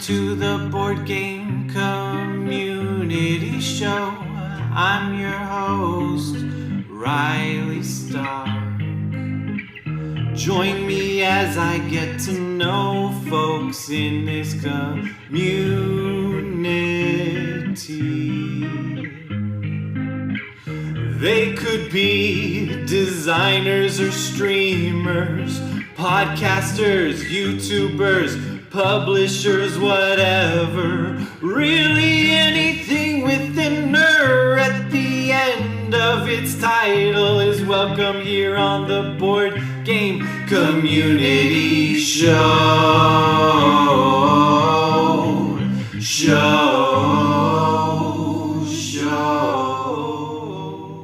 to the Board Game Community Show. I'm your host, Riley Stark. Join me as I get to know folks in this community. They could be designers or streamers, podcasters, YouTubers, publishers, whatever. Really anything with an "er" at the end of its title is welcome here on the Board Game Community Show.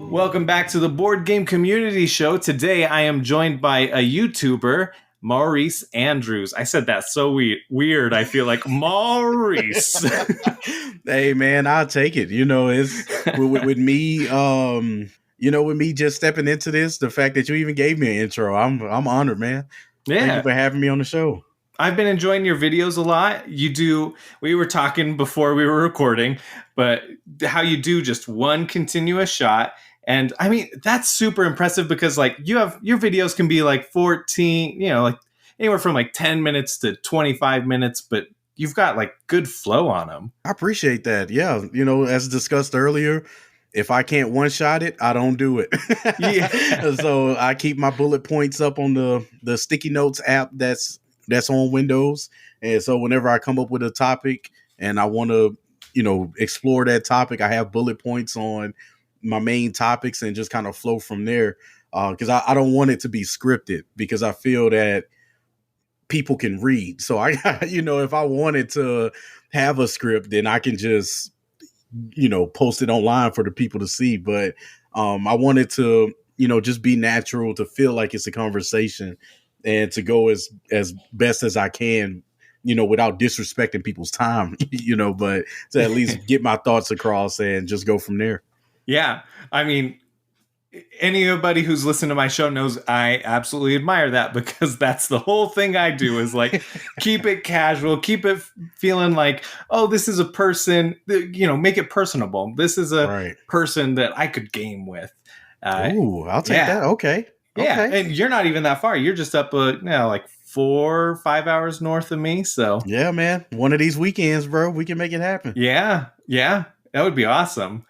Welcome back to the Board Game Community Show. Today I am joined by a YouTuber, Maurice Andrews. I said that so weird. I feel like Maurice. Hey man, I'll take it. You know, it's with me. With me just stepping into this, the fact that you even gave me an intro, I'm honored, man. Yeah, thank you for having me on the show. I've been enjoying your videos a lot. We were talking before we were recording, but how you do just one continuous shot. And I mean, that's super impressive because like your videos can be like 14, like anywhere from like 10 minutes to 25 minutes, but you've got like good flow on them. I appreciate that. Yeah. As discussed earlier, if I can't one shot it, I don't do it. Yeah. So I keep my bullet points up on the sticky notes app that's on Windows. And so whenever I come up with a topic and I want to, explore that topic, I have bullet points on my main topics and just kind of flow from there. Because I don't want it to be scripted because I feel that people can read. So if I wanted to have a script, then I can just, post it online for the people to see. But I wanted to, just be natural, to feel like it's a conversation and to go as best as I can, without disrespecting people's time, but to at least get my thoughts across and just go from there. Yeah. I mean, anybody who's listened to my show knows I absolutely admire that because that's the whole thing I do is like keep it casual, keep it feeling like, oh, this is a person, make it personable. This is a person that I could game with. Ooh, I'll take that. Okay. Yeah. Okay. And you're not even that far. You're just up, like 4 or 5 hours north of me. So yeah, man, one of these weekends, bro, we can make it happen. Yeah. Yeah. That would be awesome.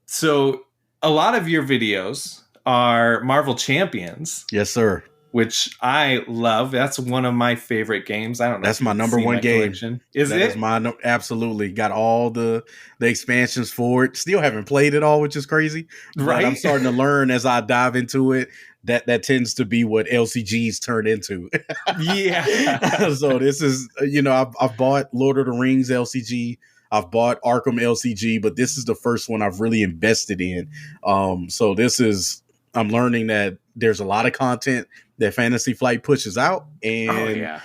So a lot of your videos are Marvel Champions. Yes, sir. Which I love. That's one of my favorite games. I don't know. That's my number one game. Collection. Is it? Is mine. Absolutely. Got all the expansions for it. Still haven't played it all, which is crazy. Right. But I'm starting to learn as I dive into it that tends to be what LCGs turn into. Yeah. So this is, I've bought Lord of the Rings LCG. I've bought Arkham LCG, but this is the first one I've really invested in. So I'm learning that there's a lot of content that Fantasy Flight pushes out. And,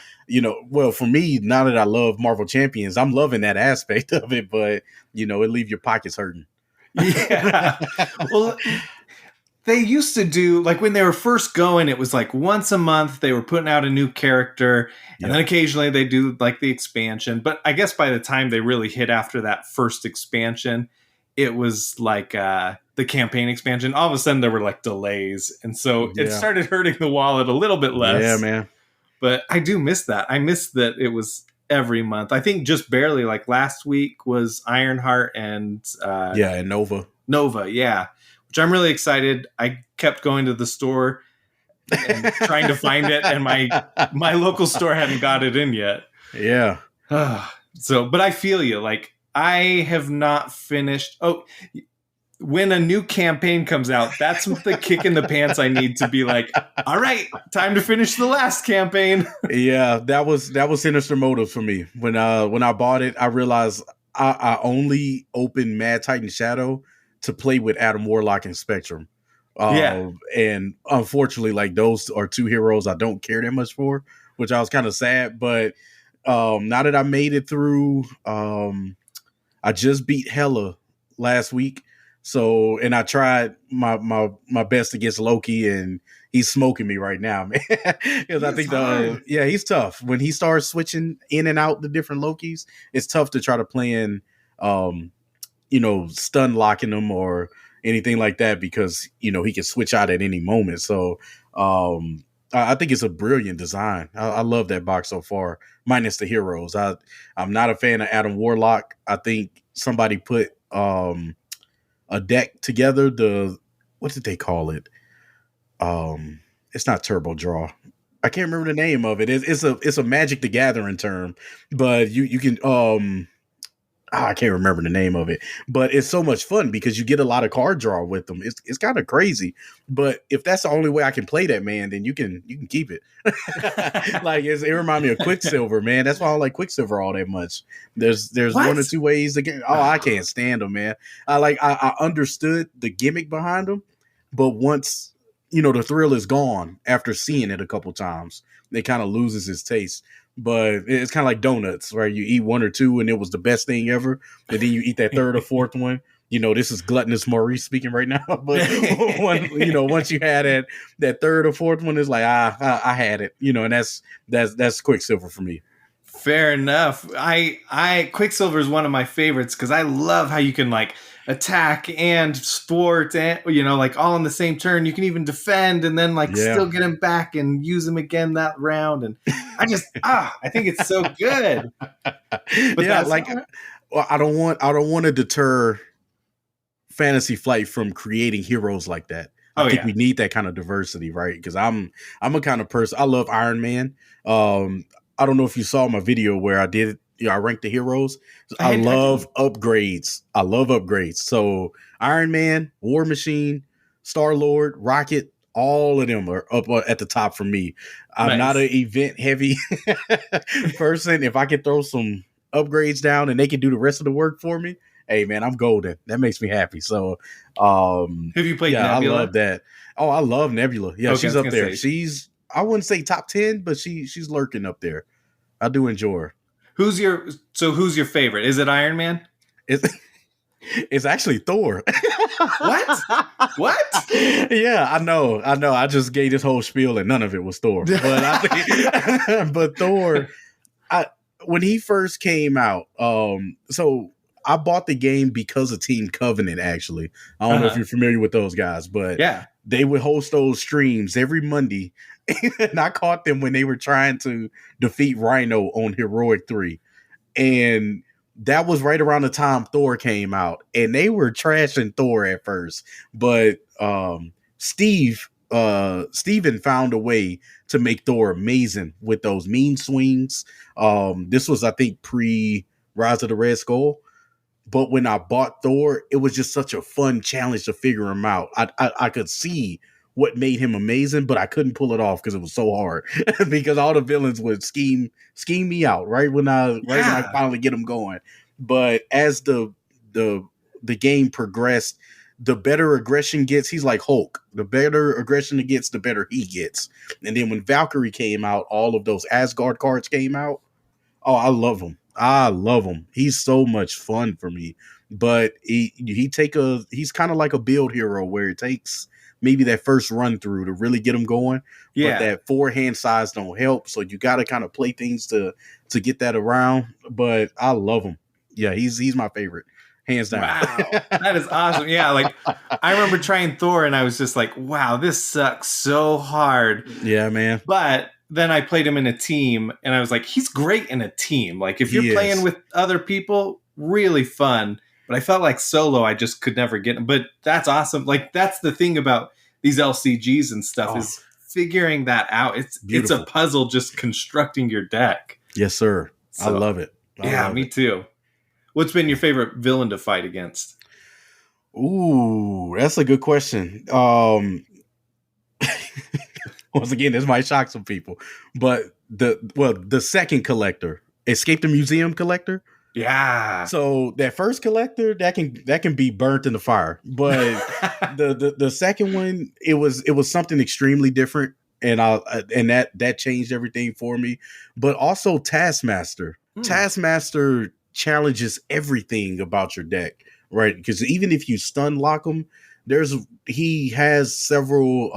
well, for me, now that I love Marvel Champions, I'm loving that aspect of it, but, it leave your pockets hurting. Yeah. Well, they used to do, like when they were first going, it was like once a month they were putting out a new character. And then occasionally they do like the expansion. But I guess by the time they really hit after that first expansion, it was like the campaign expansion. All of a sudden there were like delays. And so it started hurting the wallet a little bit less. Yeah, man. But I do miss that. I miss that it was every month. I think just barely, like last week was Ironheart and... and Nova. Nova, yeah. Which I'm really excited. I kept going to the store and trying to find it, and my local store hadn't got it in yet. Yeah. But I feel you. Like, I have not finished. Oh, when a new campaign comes out, that's the kick in the pants I need to be like, all right, time to finish the last campaign. Yeah, that was sinister motive for me. When I bought it, I realized I only opened Mad Titan Shadow to play with Adam Warlock and Spectrum. And unfortunately, like those are two heroes I don't care that much for, which I was kind of sad. But now that I made it through, I just beat Hela last week. So, and I tried my best against Loki, and he's smoking me right now, man. Because I think he's tough when he starts switching in and out the different Lokis. It's tough to try to play in, stun locking him or anything like that, because he can switch out at any moment. So, I think it's a brilliant design. I love that box so far, minus the heroes. I'm not a fan of Adam Warlock. I think somebody put a deck together. What did they call it? It's not Turbo Draw. I can't remember the name of it. It's a Magic the Gathering term, but you can I can't remember the name of it, but it's so much fun because you get a lot of card draw with them. It's kind of crazy, but if that's the only way I can play that, man, then you can keep it. Like it reminds me of Quicksilver, man. That's why I don't like Quicksilver all that much. There's one or two ways to get. Oh, I can't stand them, man. I understood the gimmick behind them, but once the thrill is gone after seeing it a couple times, it kind of loses its taste. But it's kind of like donuts, right? You eat one or two and it was the best thing ever. And then you eat that third or fourth one. This is gluttonous Maurice speaking right now. But once you had that third or fourth one, it's like, I had it, and that's Quicksilver for me. Fair enough. Quicksilver is one of my favorites because I love how you can like attack and sport and like all in the same turn. You can even defend and then still get him back and use him again that round. And I think it's so good. But yeah, I don't want to deter Fantasy Flight from creating heroes like that. I think we need that kind of diversity, right? Because I'm a kind of person. I love Iron Man. I don't know if you saw my video where I did. I ranked the heroes. I love upgrades. I love upgrades. So Iron Man, War Machine, Star-Lord, Rocket, all of them are up at the top for me. I'm not an event heavy person. If I can throw some upgrades down and they can do the rest of the work for me, hey man, I'm golden. That makes me happy. So have you played Nebula? I love that. Oh, I love Nebula. Yeah, she's up there. I wouldn't say top 10, but she's lurking up there. I do enjoy her. Who's your favorite? Is it Iron Man? It's actually Thor. What? Yeah, I know. I just gave this whole spiel and none of it was Thor. But I think, but Thor, when he first came out, so I bought the game because of Team Covenant. Actually, I don't know if you're familiar with those guys, but they would host those streams every Monday. And I caught them when they were trying to defeat Rhino on Heroic 3. And that was right around the time Thor came out. And they were trashing Thor at first. But Steven found a way to make Thor amazing with those mean swings. This was, I think, pre-Rise of the Red Skull. But when I bought Thor, it was just such a fun challenge to figure him out. I could see what made him amazing, but I couldn't pull it off because it was so hard. Because all the villains would scheme me out when I finally get them going. But as the game progressed, the better aggression gets. He's like Hulk. The better aggression it gets, the better he gets. And then when Valkyrie came out, all of those Asgard cards came out. Oh, I love him. He's so much fun for me. But he's kind of like a build hero where it takes maybe that first run through to really get him going. Yeah. But that forehand size don't help. So you got to kind of play things to get that around. But I love him. Yeah, he's my favorite. Hands down. Wow. That is awesome. Yeah, like I remember trying Thor and I was just like, wow, this sucks so hard. Yeah, man. But then I played him in a team and I was like, he's great in a team. Like if you're playing with other people, really fun. But I felt like solo, I just could never get him. But that's awesome. Like that's the thing about these LCGs and stuff is figuring that out. It's a puzzle just constructing your deck. Yes, sir. So, I love it. Me too. What's been your favorite villain to fight against? Ooh, that's a good question. Once again, this might shock some people, but the second collector, Escape the Museum collector. Yeah. So that first collector that can be burnt in the fire, but the second one it was something extremely different, and that changed everything for me. But also Taskmaster. Taskmaster challenges everything about your deck. right? Because even if you stun lock him, there's he has several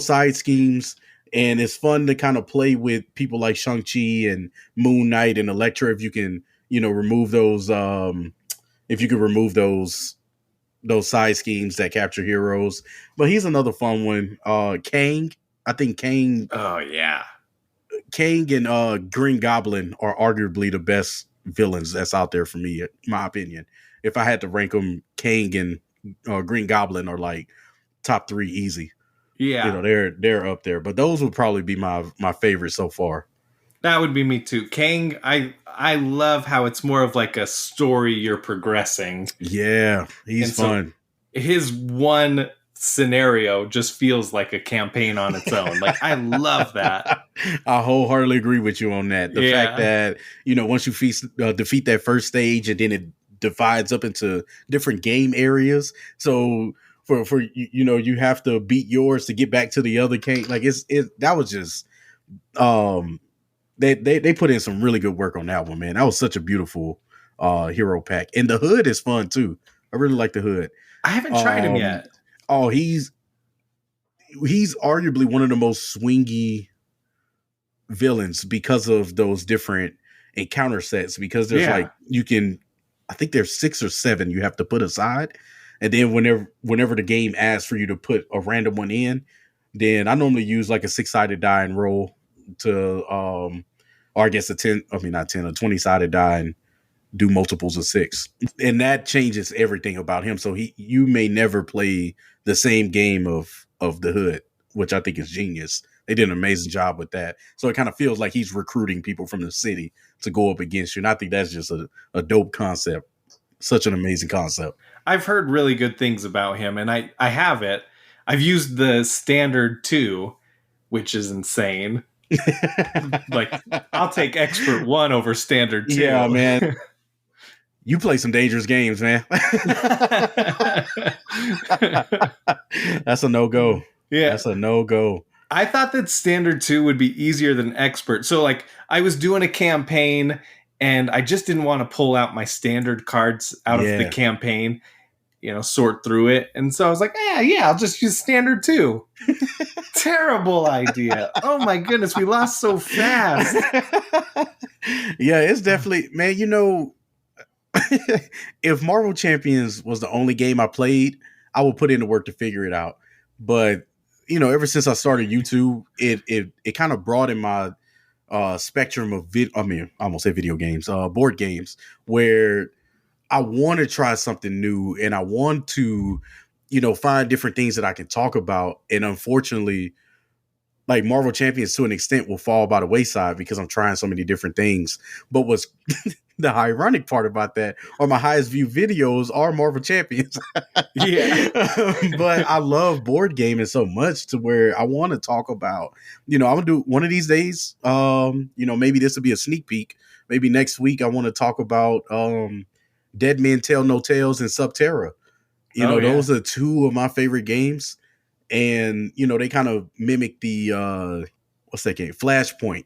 side schemes, and it's fun to kind of play with people like Shang-Chi and Moon Knight and Elektra if you can, remove those if you could remove those side schemes that capture heroes. But he's another fun one. Kang, I think Oh yeah. Kang and Green Goblin are arguably the best villains that's out there for me, in my opinion. If I had to rank them, Kang and Green Goblin are like top 3 easy. Yeah. They're up there, but those would probably be my favorite so far. That would be me too. Kang, I love how it's more of like a story you're progressing. Yeah, he's And fun. So his one scenario just feels like a campaign on its own. Like I love that. I wholeheartedly agree with you on that. The fact Yeah. that once you defeat that first stage, and then it divides up into different game areas. So for you have to beat yours to get back to the other game. Like that was just they put in some really good work on that one, man. That was such a beautiful hero pack, and the hood is fun too. I really like the hood. I haven't tried him yet. Oh, he's arguably one of the most swingy villains because of those different encounter sets. Because there's I think there's 6 or 7 you have to put aside, and then whenever the game asks for you to put a random one in, then I normally use like a 6-sided die and roll to or I guess a 20-sided die and do multiples of 6. And that changes everything about him. So you may never play the same game of the hood, which I think is genius. They did an amazing job with that. So it kind of feels like he's recruiting people from the city to go up against you. And I think that's just a dope concept. Such an amazing concept. I've heard really good things about him, and I have it. I've used the standard 2, which is insane. Like, I'll take expert 1 over standard 2. Yeah, man. You play some dangerous games, man. That's a no-go. Yeah. That's a no-go. I thought that standard 2 would be easier than expert. So like I was doing a campaign and I just didn't want to pull out my standard cards out of the campaign, sort through it. And so I was like, I'll just use standard 2. Terrible idea. Oh my goodness, we lost so fast. Yeah, it's definitely, man, if Marvel Champions was the only game I played, I would put in the work to figure it out. But ever since I started YouTube, it kind of broadened my spectrum of I almost say video games, board games, where I want to try something new and I want to, find different things that I can talk about. And unfortunately, like Marvel Champions to an extent will fall by the wayside because I'm trying so many different things. But what's the ironic part about that are my highest view videos are Marvel Champions. Yeah. But I love board gaming so much to where I want to talk about, I'm gonna do one of these days. Maybe this will be a sneak peek. Maybe next week I want to talk about Dead Men Tell No Tales and Subterra. Those are 2 of my favorite games. And, they kind of mimic the, what's that game? Flashpoint,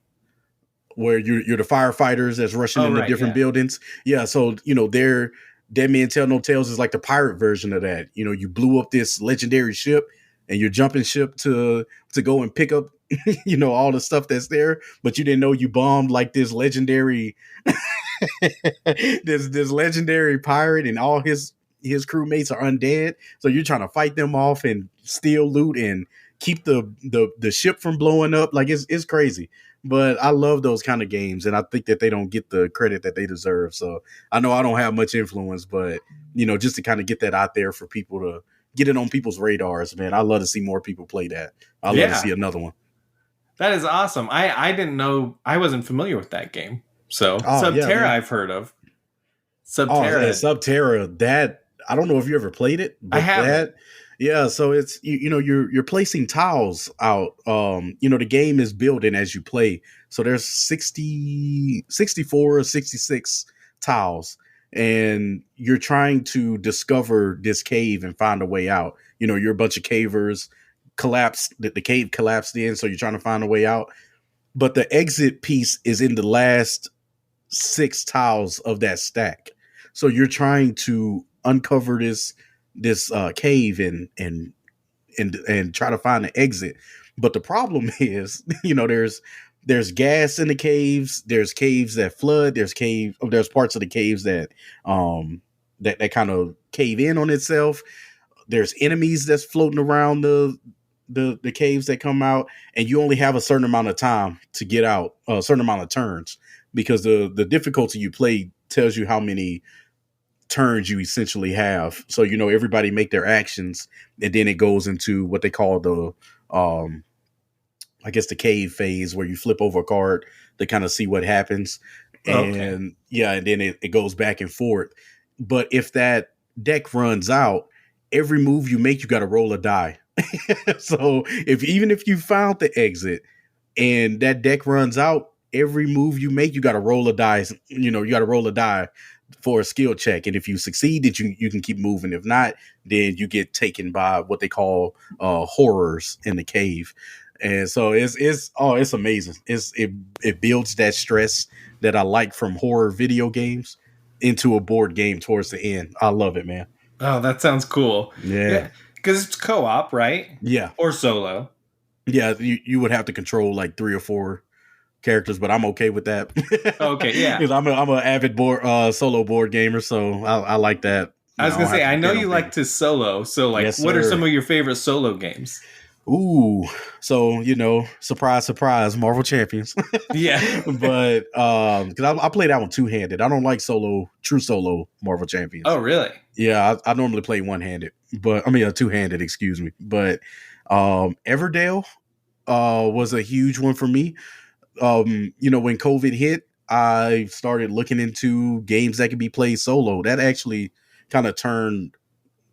where you're the firefighters that's rushing into different buildings. Yeah. So, their Dead Men Tell No Tales is like the pirate version of that. You blew up this legendary ship and you're jumping ship to go and pick up, all the stuff that's there. But you didn't know you bombed like this legendary, this legendary pirate, and all his crewmates are undead. So you're trying to fight them off and steal loot and keep the ship from blowing up. Like it's crazy. But I love those kind of games, and I think that they don't get the credit that they deserve. So I know I don't have much influence, but just to kind of get that out there for people to get it on people's radars, man. I love to see more people play that. I love to see another one. That is awesome. I didn't know, I wasn't familiar with that game. So Subterra I've heard of. Subterra, that I don't know if you ever played it, but I haven't. Yeah, so it's you're placing tiles out. The game is building as you play. So there's 64 or 66 tiles, and you're trying to discover this cave and find a way out. You're a bunch of cavers the cave collapsed in, so you're trying to find a way out. But the exit piece is in the last 6 tiles of that stack. So you're trying to uncover this cave and try to find an exit. But the problem is, there's gas in the caves. There's caves that flood. There's parts of the caves that kind of cave in on itself. There's enemies that's floating around the caves that come out, and you only have a certain amount of time to get out, a certain amount of turns, because the difficulty you play tells you how many turns you essentially have. So everybody make their actions, and then it goes into what they call the I guess the cave phase, where you flip over a card to kind of see what happens. Okay. And and then it goes back and forth. But if that deck runs out, every move you make, you got to roll a die. So even if you found the exit and that deck runs out, every move you make, you got to roll a die. You got to roll a die for a skill check. And if you succeed, that you can keep moving. If not, then you get taken by what they call horrors in the cave. And so it's amazing. It builds that stress that I like from horror video games into a board game towards the end. I love it, man. Oh, that sounds cool. Yeah. Because it's co-op, right? Yeah. Or solo. Yeah, you would have to control like 3 or 4 characters, but I'm okay with that. Okay, yeah. Because I'm an avid solo board gamer, so I like that. I was gonna say, I know you like to solo, so Yes, what are sir. some of your favorite solo games? Ooh, so surprise, surprise, Marvel Champions. Yeah. But because I play that one 2-handed. I don't like true solo Marvel Champions. Oh, really? Yeah, I normally play 1-handed, but I mean 2-handed, excuse me. But Everdale was a huge one for me. When COVID hit, I started looking into games that could be played solo. That actually kind of turned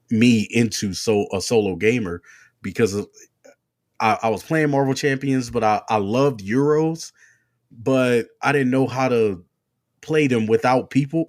me into a solo gamer, because I was playing Marvel Champions, but I loved Euros, but I didn't know how to play them without people.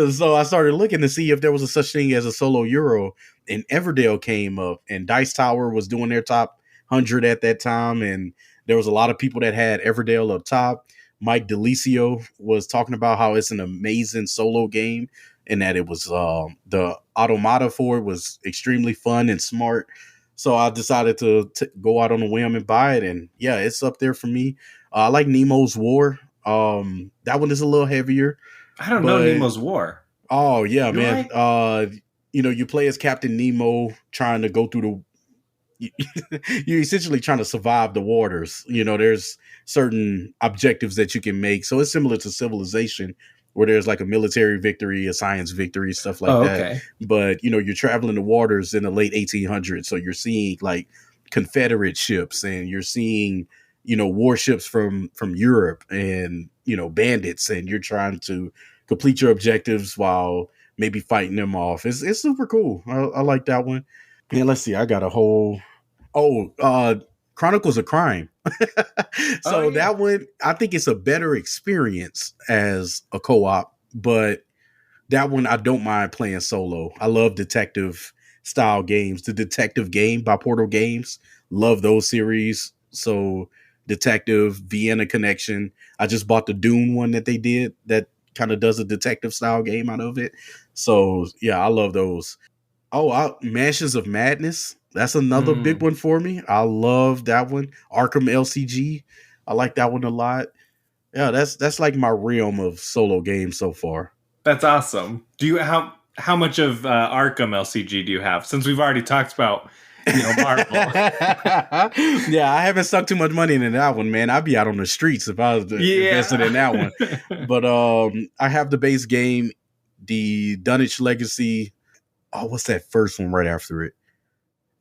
So I started looking to see if there was a such thing as a solo Euro, and Everdale came up, and Dice Tower was doing their top 100 at that time, and there was a lot of people that had Everdale up top. Mike DeLisio was talking about how it's an amazing solo game, and that it was the automata for it was extremely fun and smart. So I decided to go out on a whim and buy it, and yeah, it's up there for me. I like Nemo's War. That one is a little heavier. I don't know Nemo's War. Oh yeah, Do man. You play as Captain Nemo trying to go through you're essentially trying to survive the waters. There's certain objectives that you can make. So it's similar to Civilization, where there's like a military victory, a science victory, stuff like that. Okay. But, you're traveling the waters in the late 1800s. So you're seeing like Confederate ships, and you're seeing, warships from Europe, and, bandits, and you're trying to complete your objectives while maybe fighting them off. It's super cool. I like that one. Yeah, let's see. I got a whole Chronicles of Crime. So that one, I think it's a better experience as a co-op, but that one I don't mind playing solo. I love detective style games. The Detective Game by Portal Games, love those series. So Detective, Vienna Connection. I just bought the Dune one that they did that kind of does a detective style game out of it. So yeah, I love those. Mansions of Madness. That's another big one for me. I love that one. Arkham LCG. I like that one a lot. Yeah, that's like my realm of solo games so far. That's awesome. Do you how much of Arkham LCG do you have? Since we've already talked about Marvel. Yeah, I haven't stuck too much money into that one, man. I'd be out on the streets if I was invested in that one. But I have the base game, the Dunwich Legacy. Oh, what's that first one right after it?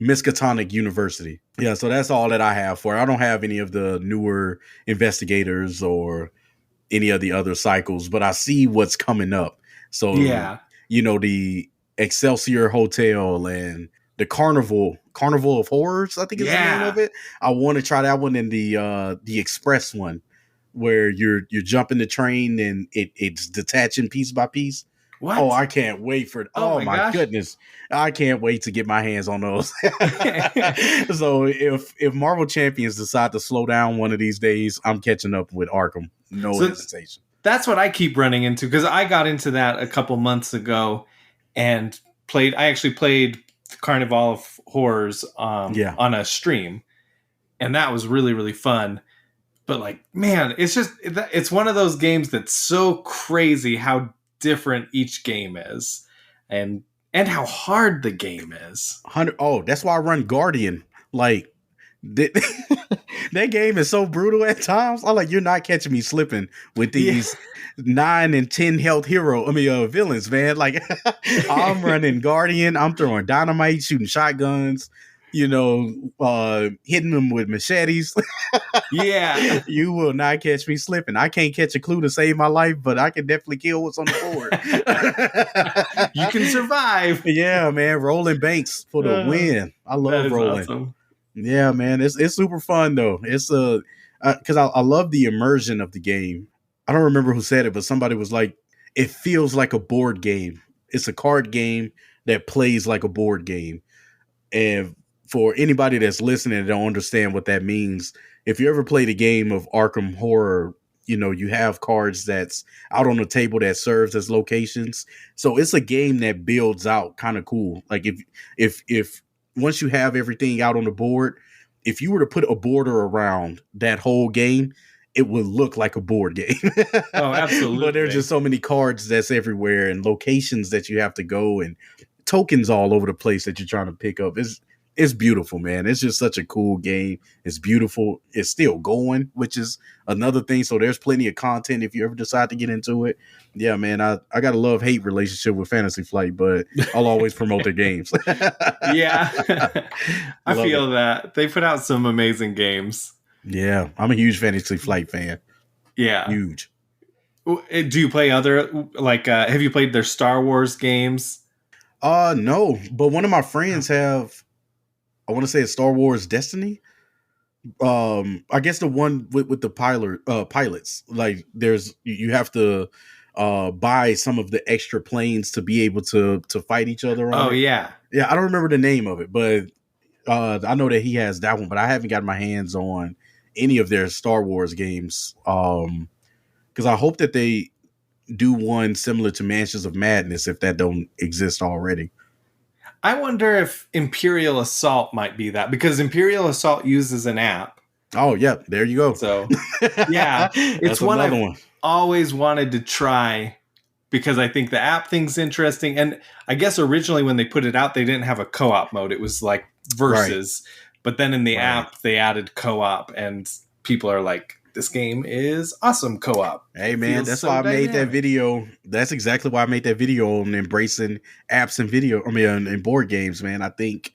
Miskatonic University. Yeah, so that's all that I have for it. I don't have any of the newer Investigators or any of the other cycles, but I see what's coming up. So, yeah, the Excelsior Hotel and the Carnival of Horrors, I think is the name of it. I want to try that one, and the Express one, where you're jumping the train and it's detaching piece by piece. What? Oh, I can't wait for it. Oh my goodness. I can't wait to get my hands on those. So if Marvel Champions decide to slow down one of these days, I'm catching up with Arkham. No hesitation. That's what I keep running into, because I got into that a couple months ago and played. I actually played Carnival of Horrors Yeah. on a stream, and that was really, really fun. But like, man, it's one of those games that's so crazy how different each game is, and how hard the game is. 100. Oh, that's why I run Guardian. Like that, that game is so brutal at times. I'm like, you're not catching me slipping with these 9 and 10 health villains, man. Like I'm running Guardian. I'm throwing dynamite, shooting shotguns. Hitting them with machetes. Yeah. You will not catch me slipping. I can't catch a clue to save my life, but I can definitely kill what's on the board. You can survive. Yeah, man. Rolling banks for the win. I love rolling. Awesome. Yeah, man. It's super fun though. It's because I love the immersion of the game. I don't remember who said it, but somebody was like, it feels like a board game. It's a card game that plays like a board game. And for anybody that's listening and don't understand what that means, if you ever played a game of Arkham Horror, you have cards that's out on the table that serves as locations. So it's a game that builds out kind of cool. Like if once you have everything out on the board, if you were to put a border around that whole game, it would look like a board game. Oh, absolutely. But there's just so many cards that's everywhere and locations that you have to go and tokens all over the place that you're trying to pick up. It's beautiful, man. It's just such a cool game. It's beautiful. It's still going, which is another thing. So there's plenty of content if you ever decide to get into it. Yeah, man, I got a love-hate relationship with Fantasy Flight, but I'll always promote their games. Yeah. I feel that. They put out some amazing games. Yeah, I'm a huge Fantasy Flight fan. Yeah. Huge. Do you play other, like, have you played their Star Wars games? No, but one of my friends have, I want to say it's Star Wars Destiny. I guess the one with the pilots, like you have to buy some of the extra planes to be able to fight each other on. Oh, yeah. Yeah, I don't remember the name of it, but I know that he has that one, but I haven't got my hands on any of their Star Wars games. Because I hope that they do one similar to Mansions of Madness if that don't exist already. I wonder if Imperial Assault might be that, because Imperial Assault uses an app. Oh, yeah. There you go. So, yeah. It's one I've always wanted to try, because I think the app thing's interesting. And I guess originally when they put it out, they didn't have a co-op mode. It was like versus. Right. But then in the app, they added co-op. And people are like, this game is awesome co-op. Hey, man, that's why I made that video. That's exactly why I made that video on embracing apps and and board games, man. I think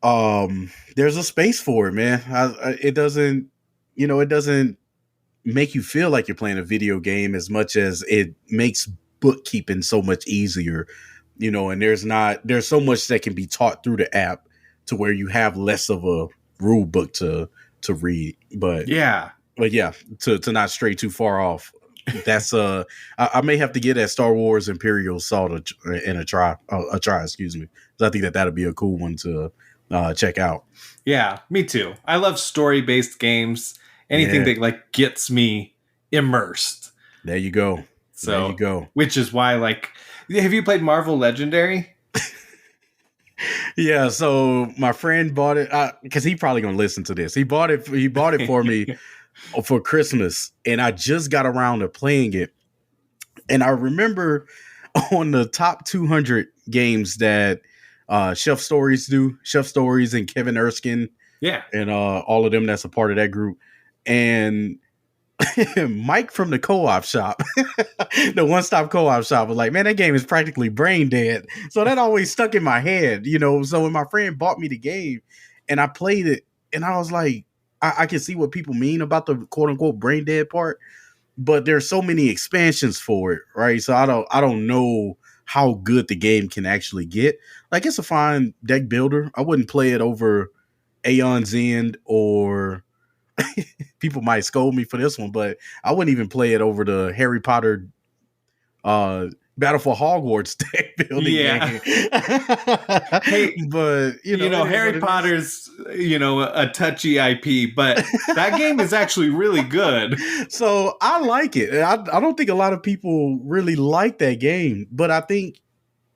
there's a space for it, man. It doesn't make you feel like you're playing a video game as much as it makes bookkeeping so much easier, and there's so much that can be taught through the app to where you have less of a rule book to read. But yeah, to not stray too far off, that's I may have to get that Star Wars Imperial Assault a try, excuse me, because I think that'll be a cool one to check out. Yeah, me too. I love story-based games. Anything that like gets me immersed. There you go. So, which is why, like, have you played Marvel Legendary? Yeah, so my friend bought it because he probably gonna listen to this. He bought it for me for Christmas, and I just got around to playing it. And I remember on the top 200 games that Chef Stories and Kevin Erskine, and all of them that's a part of that group, and Mike from the co-op shop, the one-stop co-op shop, was like, man, that game is practically brain dead. So that always stuck in my head, So when my friend bought me the game and I played it, and I was like, I can see what people mean about the quote-unquote brain dead part, but there's so many expansions for it, right? So I don't know how good the game can actually get. Like, it's a fine deck builder. I wouldn't play it over Aeon's End, or people might scold me for this one, but I wouldn't even play it over the Harry Potter Battle for Hogwarts deck building game. Hey, but Harry Potter's a touchy IP, but that game is actually really good. So I like it. I don't think a lot of people really like that game, but I think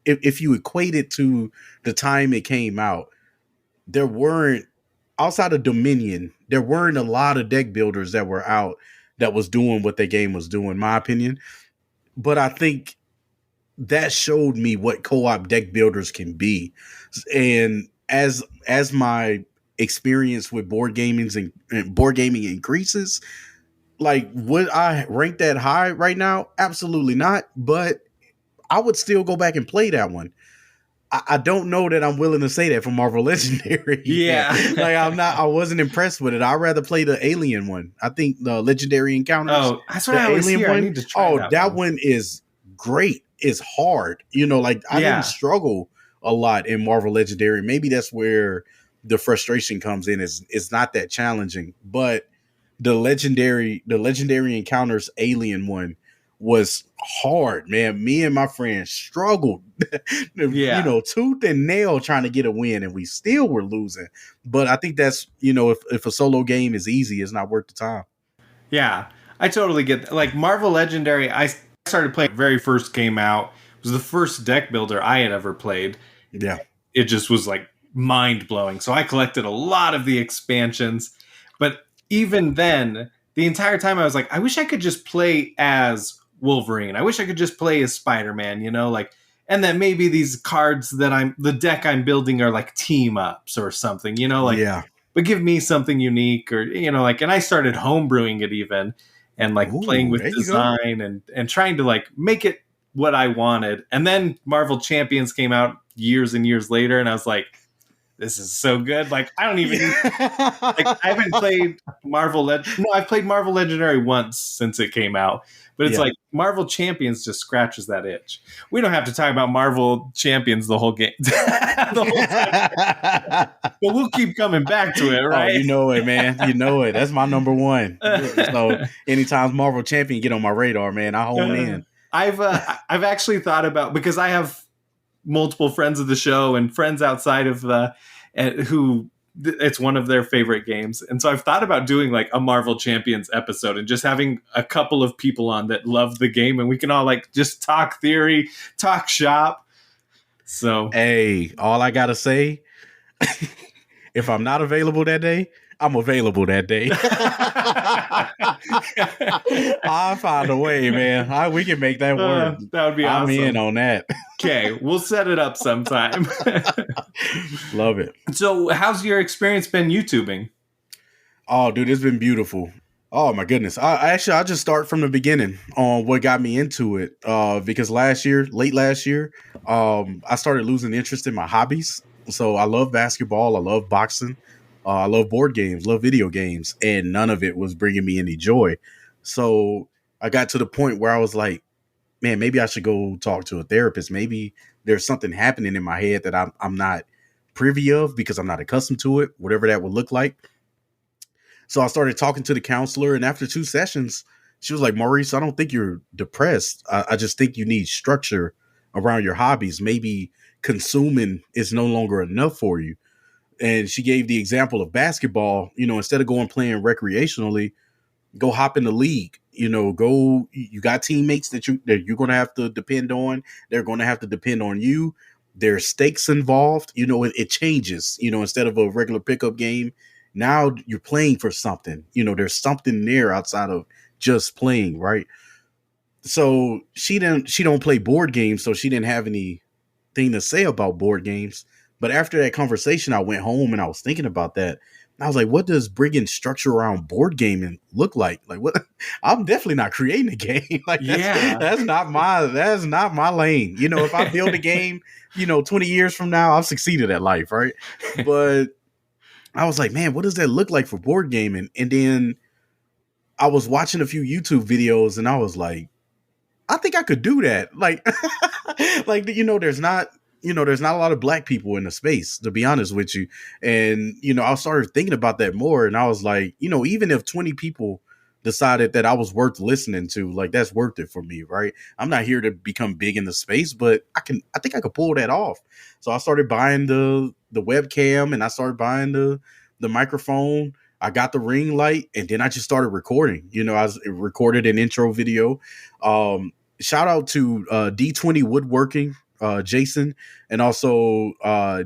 if you equate it to the time it came out, there weren't, outside of Dominion, there weren't a lot of deck builders that were out that was doing what the game was doing, in my opinion. But I think that showed me what co-op deck builders can be. And as my experience with board gaming increases, like, would I rank that high right now? Absolutely not. But I would still go back and play that one. I don't know that I'm willing to say that for Marvel Legendary. Yeah. Like, I wasn't impressed with it. I'd rather play the Alien one. I think the Legendary Encounters. Oh, that's what I was here. I need to try that one is great. It's hard. Like, I didn't struggle a lot in Marvel Legendary. Maybe that's where the frustration comes in. It's not that challenging. But the Legendary Encounters Alien one was hard, man. Me and my friends struggled, tooth and nail trying to get a win, and we still were losing. But I think that's, if a solo game is easy, it's not worth the time. Yeah, I totally get that. Like, Marvel Legendary, I started playing very first came out. It was the first deck builder I had ever played. Yeah. It just was like mind blowing. So I collected a lot of the expansions, but even then, the entire time I was like, I wish I could just play as Wolverine. I wish I could just play as Spider-Man, and that maybe these cards that the deck I'm building are like team ups or something, but give me something unique, or, and I started homebrewing it even, and like playing with design and trying to like make it what I wanted. And then Marvel Champions came out years and years later, and I was like, this is so good. Like, I don't even I haven't played I've played Marvel Legendary once since it came out, but it's like Marvel Champions just scratches that itch. We don't have to talk about Marvel Champions the whole game. The whole time. But we'll keep coming back to it, right? Oh, you know it, man. You know it. That's my number one. So anytime Marvel Champion get on my radar, man, I hone in. I've actually thought about, because I have multiple friends of the show and friends outside of who it's one of their favorite games. And so I've thought about doing like a Marvel Champions episode and just having a couple of people on that love the game, and we can all like just talk theory, talk shop. So, hey, all I got to say, if I'm not available that day, I'm available that day. I'll find a way, man. We can make that work. That would be awesome. I'm in on that. Okay, we'll set it up sometime. Love it. So how's your experience been YouTubing? Oh, dude, it's been beautiful. Oh, my goodness. I'll just start from the beginning on what got me into it. Because late last year, I started losing interest in my hobbies. So I love basketball. I love boxing. I love board games, love video games, and none of it was bringing me any joy. So I got to the point where I was like, man, maybe I should go talk to a therapist. Maybe there's something happening in my head that I'm not privy of because I'm not accustomed to it, whatever that would look like. So I started talking to the counselor, and after 2 sessions, she was like, Maurice, I don't think you're depressed. I just think you need structure around your hobbies. Maybe consuming is no longer enough for you. And she gave the example of basketball. Instead of going playing recreationally, go hop in the league. You got teammates that you're going to have to depend on. They're going to have to depend on you. There's stakes involved. It changes. Instead of a regular pickup game, now you're playing for something. There's something there outside of just playing, right? So she don't play board games, so she didn't have anything to say about board games. But after that conversation, I went home and I was thinking about that. And I was like, what does bringing structure around board gaming look like? Like, what? I'm definitely not creating a game. Like, that's not my lane. If I build a game, 20 years from now, I've succeeded at life, right? But I was like, man, what does that look like for board gaming? And then I was watching a few YouTube videos and I was like, I think I could do that. Like, there's not a lot of black people in the space, to be honest with you. And, I started thinking about that more. And I was like, even if 20 people decided that I was worth listening to. Like, that's worth it for me, right? I'm not here to become big in the space, but I think I could pull that off. So I started buying the webcam, and I started buying the microphone. I got the ring light, and then I just started recording. I recorded an intro video. Shout out to D20 Woodworking, Jason, and also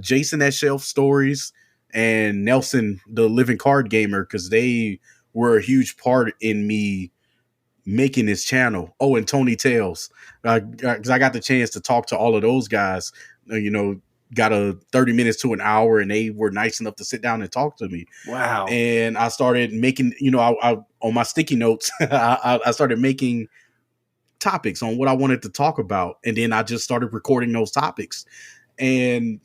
Jason at Shelf Stories, and Nelson, the Living Card Gamer, because they were a huge part in me making this channel. Oh, and Tony Tales, because I got the chance to talk to all of those guys. Got a 30 minutes to an hour, and they were nice enough to sit down and talk to me. Wow. And I started making, I on my sticky notes, I started making topics on what I wanted to talk about. And then I just started recording those topics. And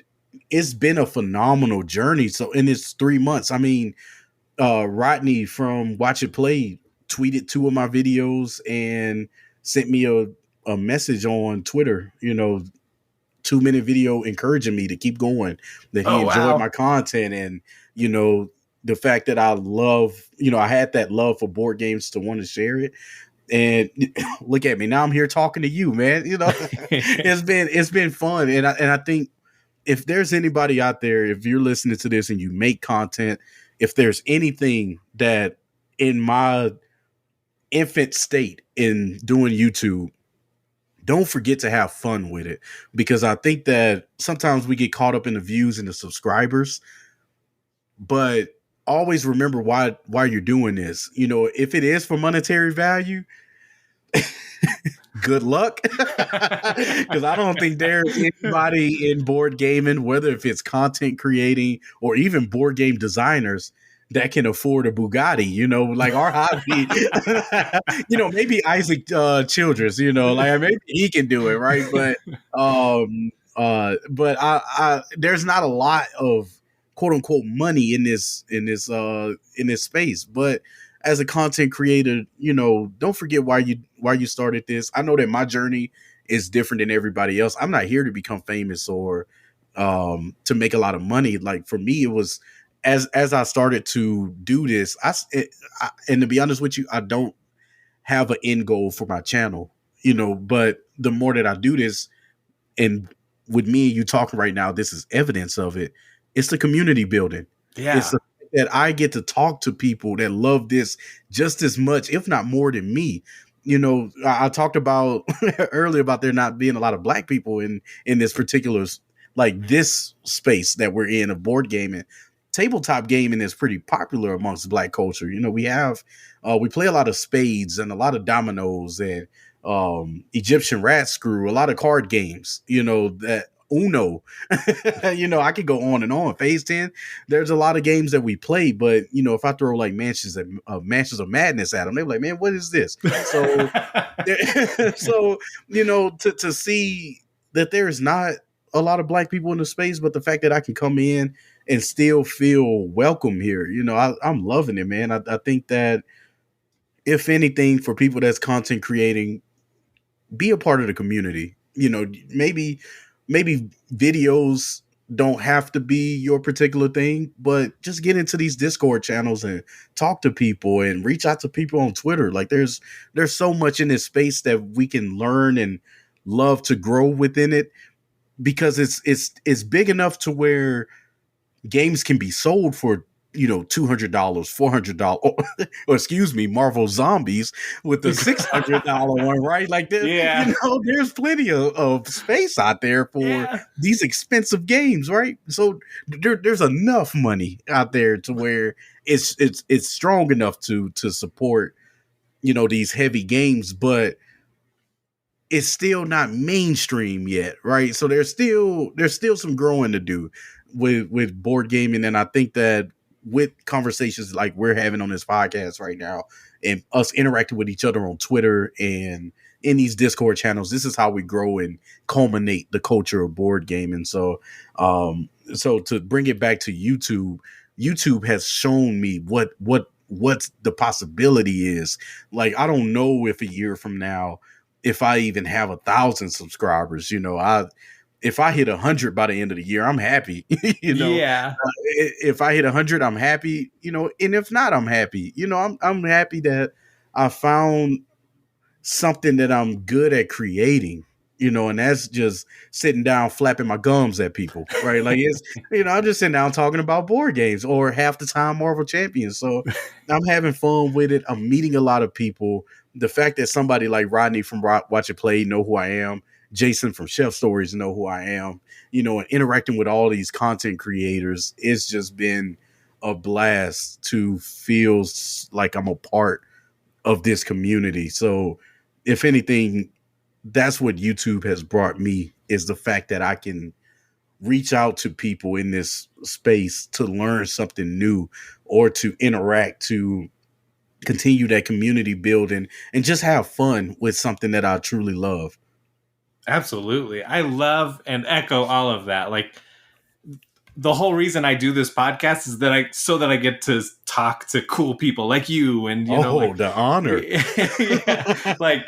it's been a phenomenal journey. So in this 3 months, I mean, Rodney from Watch It Play tweeted 2 of my videos and sent me a message on Twitter, 2-minute video encouraging me to keep going, that he enjoyed my content. And, the fact that I love, I had that love for board games to want to share it. And look at me now, I'm here talking to you, man. It's been fun. And I think if there's anybody out there, if you're listening to this and you make content, if there's anything that in my infant state in doing YouTube, don't forget to have fun with it, because I think that sometimes we get caught up in the views and the subscribers, but always remember why you're doing this. If it is for monetary value, good luck, because I don't think there's anybody in board gaming, whether if it's content creating or even board game designers, that can afford a Bugatti, like our hobby. Maybe Isaac Childress, like maybe he can do it, right? But I there's not a lot of quote unquote money in this space. But as a content creator, don't forget why you started this. I know that my journey is different than everybody else. I'm not here to become famous or to make a lot of money. Like, for me, it was as I started to do this, and to be honest with you, I don't have an end goal for my channel, but the more that I do this, and with me and you talking right now, this is evidence of it. It's the community building. Yeah. It's that I get to talk to people that love this just as much, if not more than me. I talked about earlier about there not being a lot of Black people in this particular, like, this space that we're in of board gaming. Tabletop gaming is pretty popular amongst Black culture. We have, we play a lot of spades and a lot of dominoes and Egyptian rat screw, a lot of card games, that Uno, I could go on and on. Phase 10, there's a lot of games that we play, but if I throw like Mansions of Madness at them, they're like, man, what is this? So, to see that there's not a lot of Black people in the space, but the fact that I can come in and still feel welcome here, I'm loving it, man. I think that if anything, for people that's content creating, be a part of the community. Maybe videos don't have to be your particular thing, but just get into these Discord channels and talk to people and reach out to people on Twitter. Like, there's so much in this space that we can learn and love to grow within it, because it's big enough to where games can be sold for $200, $400, or excuse me, Marvel Zombies with the $600 one, right? Like, there's plenty of space out there for these expensive games, right? So there's enough money out there to where it's strong enough to support these heavy games, but it's still not mainstream yet, right? So there's still some growing to do with board gaming, and I think that with conversations like we're having on this podcast right now, and us interacting with each other on Twitter and in these Discord channels, this is how we grow and culminate the culture of board gaming. So to bring it back to YouTube has shown me what the possibility is. Like, I don't know if a year from now, if I even have 1,000 subscribers, if I hit 100 by the end of the year, I'm happy. If I hit 100, I'm happy. And if not, I'm happy. I'm happy that I found something that I'm good at creating, and that's just sitting down flapping my gums at people, right? Like it's, I'm just sitting down talking about board games or half the time Marvel Champions. So I'm having fun with it. I'm meeting a lot of people. The fact that somebody like Rodney from Watch It Play know who I am, Jason from Chef Stories know who I am, and interacting with all these content creators, it's just been a blast to feel like I'm a part of this community. So if anything, that's what YouTube has brought me, is the fact that I can reach out to people in this space to learn something new or to interact, to continue that community building and just have fun with something that I truly love. Absolutely. I love and echo all of that. Like, the whole reason I do this podcast is that I get to talk to cool people like you, and the honor. Yeah, like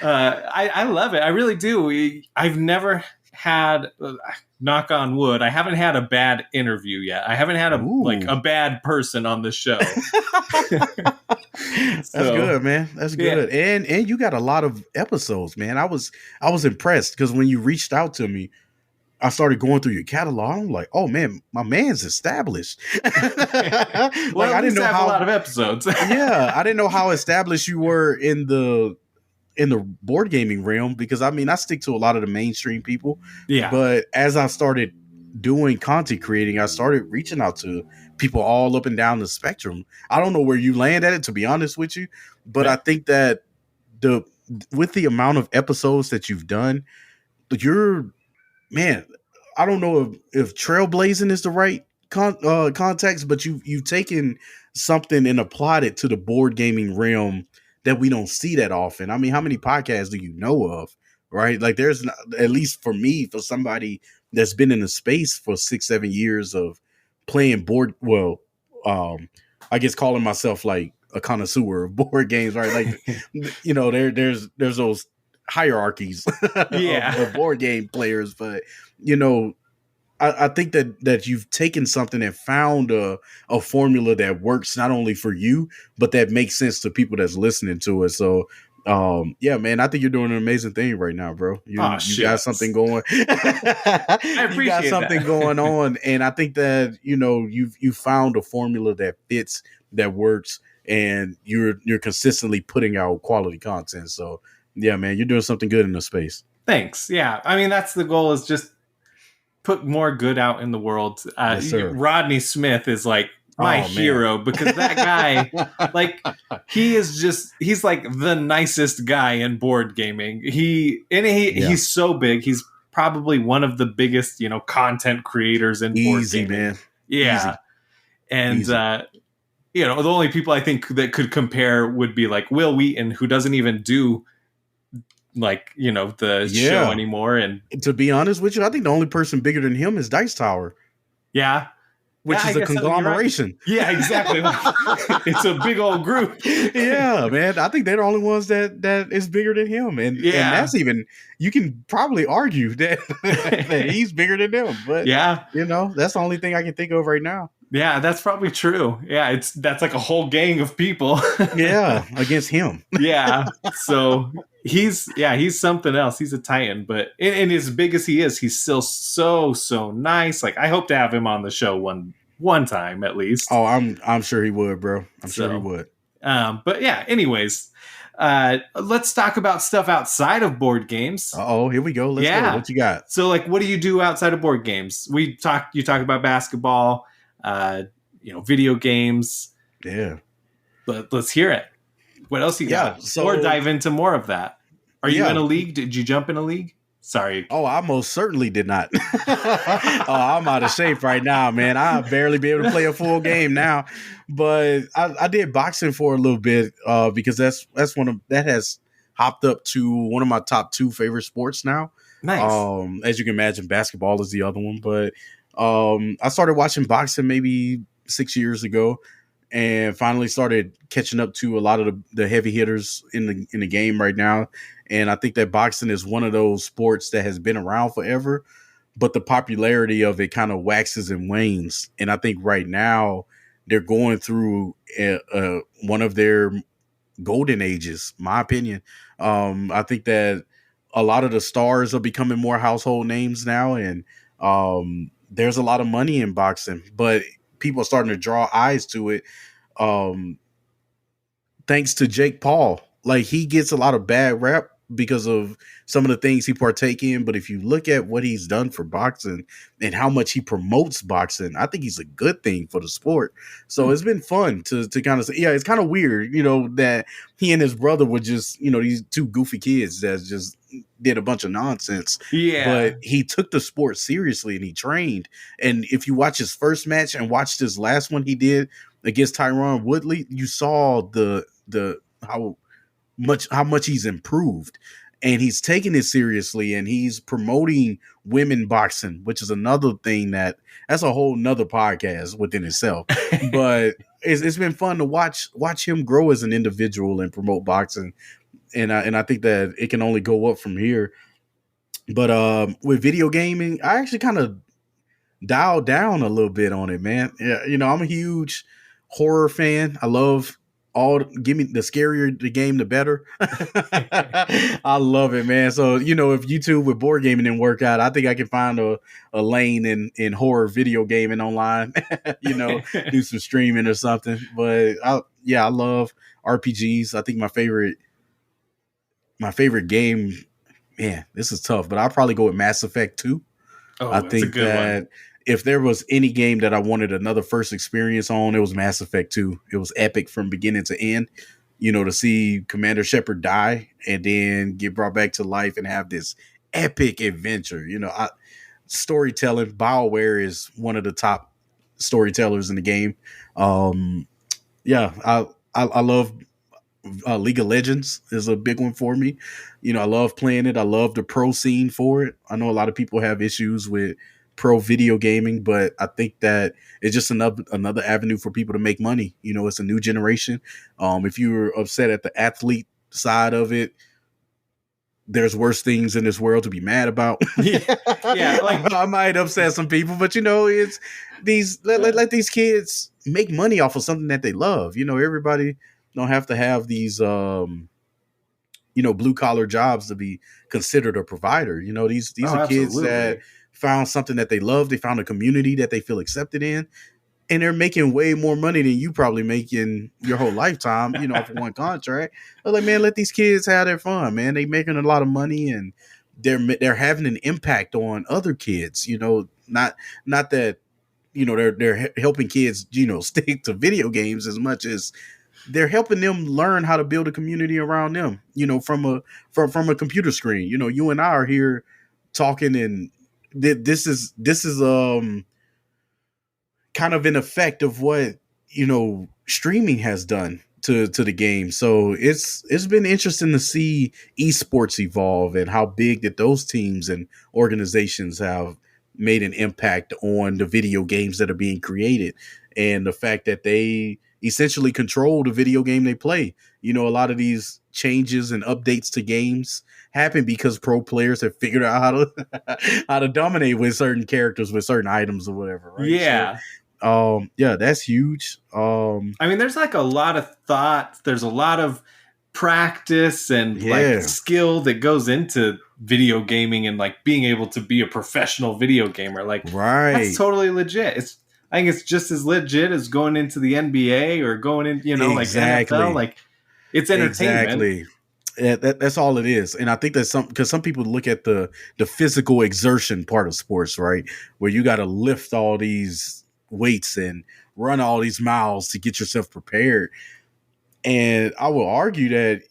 I love it. I really do. I've never had, knock on wood, I haven't had a bad interview yet. I haven't had a bad person on the show. That's good, man. That's good. Yeah. And you got a lot of episodes, man. I was impressed because when you reached out to me, I started going through your catalog. I'm like, oh man, my man's established. Well, I didn't know how a lot of episodes. Yeah, I didn't know how established you were in the board gaming realm, because I stick to a lot of the mainstream people. Yeah. But as I started doing content creating, I started reaching out to people all up and down the spectrum. I don't know where you land at it, to be honest with you, but I think that with the amount of episodes that you've done, man, I don't know if trailblazing is the right context, but you've taken something and applied it to the board gaming realm that we don't see that often. I mean, how many podcasts do you know of, right? Like there's, at least for me, for somebody that's been in the space for 6-7 years of playing board, I guess calling myself like a connoisseur of board games, right? Like, there's those hierarchies of board game players, but I think that you've taken something and found a formula that works not only for you, but that makes sense to people that's listening to it. So yeah, man, I think you're doing an amazing thing right now, bro. You got something going. I appreciate you got something going on, and I think that you found a formula that fits, that works, and you're consistently putting out quality content. So yeah, man, you're doing something good in the space. Thanks. Yeah, I mean, that's the goal, is just put more good out in the world. Yes, Rodney Smith is like my hero, because that guy, like, he's like the nicest guy in board gaming. He's so big. He's probably one of the biggest, content creators in board gaming. Man. Yeah. Easy. And, Easy. The only people I think that could compare would be like Will Wheaton, who doesn't even do the show anymore. And to be honest with you, I think the only person bigger than him is Dice Tower. Yeah. Which is a conglomeration. Right. Yeah, exactly. It's a big old group. Yeah, man. I think they're the only ones that is bigger than him. And that's even, you can probably argue that, that he's bigger than them. But that's the only thing I can think of right now. Yeah, that's probably true. Yeah, that's like a whole gang of people. Yeah, against him. Yeah. So he's something else. He's a titan, but and as big as he is, he's still so nice. Like, I hope to have him on the show one time at least. Oh, I'm sure he would, bro. I'm sure he would. But yeah, anyways, let's talk about stuff outside of board games. Oh, here we go. Let's go. What you got? So, like, what do you do outside of board games? You talk about basketball, video games. Yeah. But let's hear it. What else you got? Or dive into more of that. Are you in a league? Did you jump in a league? Sorry. Oh, I most certainly did not. I'm out of shape right now, man. I'll barely be able to play a full game now. But I did boxing for a little bit because that's that has hopped up to one of my top 2 favorite sports now. Nice. As you can imagine, basketball is the other one. But I started watching boxing maybe 6 years ago, and finally started catching up to a lot of the heavy hitters in the game right now. And I think that boxing is one of those sports that has been around forever, but the popularity of it kind of waxes and wanes. And I think right now they're going through one of their golden ages, my opinion. I think that a lot of the stars are becoming more household names now, and there's a lot of money in boxing, but people are starting to draw eyes to it. Um, Thanks to Jake Paul. Like, he gets a lot of bad rap because of some of the things he partake in, but if you look at what he's done for boxing and how much he promotes boxing, I think he's a good thing for the sport. So it's been fun to kind of say, yeah, it's kind of weird, that he and his brother were just, these two goofy kids that just did a bunch of nonsense. Yeah. But he took the sport seriously and he trained. And if you watch his first match and watch this last one he did against Tyron Woodley, you saw the how much he's improved, and he's taking it seriously, and he's promoting women boxing, which is another thing that's a whole nother podcast within itself. But it's been fun to watch him grow as an individual and promote boxing, and I think that it can only go up from here. But with video gaming, I actually kind of dialed down a little bit on it, man. Yeah, I'm a huge horror fan. I love give me the scarier the game, the better. I love it, man. So, if YouTube with board gaming didn't work out, I think I can find a lane in horror video gaming online, do some streaming or something. But I love RPGs. I think my favorite game, man, this is tough, but I'll probably go with Mass Effect 2. Oh, I that's think a good that one. if there was any game that I wanted another first experience on, it was Mass Effect 2. It was epic from beginning to end. To see Commander Shepard die and then get brought back to life and have this epic adventure. Storytelling, BioWare is one of the top storytellers in the game. I love League of Legends is a big one for me. I love playing it. I love the pro scene for it. I know a lot of people have issues with pro video gaming, but I think that it's just another avenue for people to make money. It's a new generation. If you're upset at the athlete side of it, there's worse things in this world to be mad about. Yeah, like I might upset some people, but it's these let these kids make money off of something that they love. Everybody don't have to have these blue collar jobs to be considered a provider. These are kids absolutely. that found something that they love. They found a community that they feel accepted in, and they're making way more money than you probably make in your whole lifetime, for one contract. But like, man, let these kids have their fun, man. They making a lot of money and they're having an impact on other kids, not that, they're helping kids, stick to video games as much as they're helping them learn how to build a community around them, from a computer screen. You and I are here talking, and this is kind of an effect of what streaming has done to the game. So it's been interesting to see esports evolve and how big that those teams and organizations have made an impact on the video games that are being created, and the fact that they essentially control the video game they play. A lot of these changes and updates to games happen because pro players have figured out how to dominate with certain characters, with certain items or whatever, right? Yeah. So, that's huge. I mean, there's like a lot of thought. There's a lot of practice and like skill that goes into video gaming and like being able to be a professional video gamer. Like, that's totally legit. I think it's just as legit as going into the NBA or going in, like NFL. Like, it's entertainment. Exactly. Yeah, that's all it is. And I think that's because some people look at the physical exertion part of sports, right? Where you got to lift all these weights and run all these miles to get yourself prepared. And I will argue that,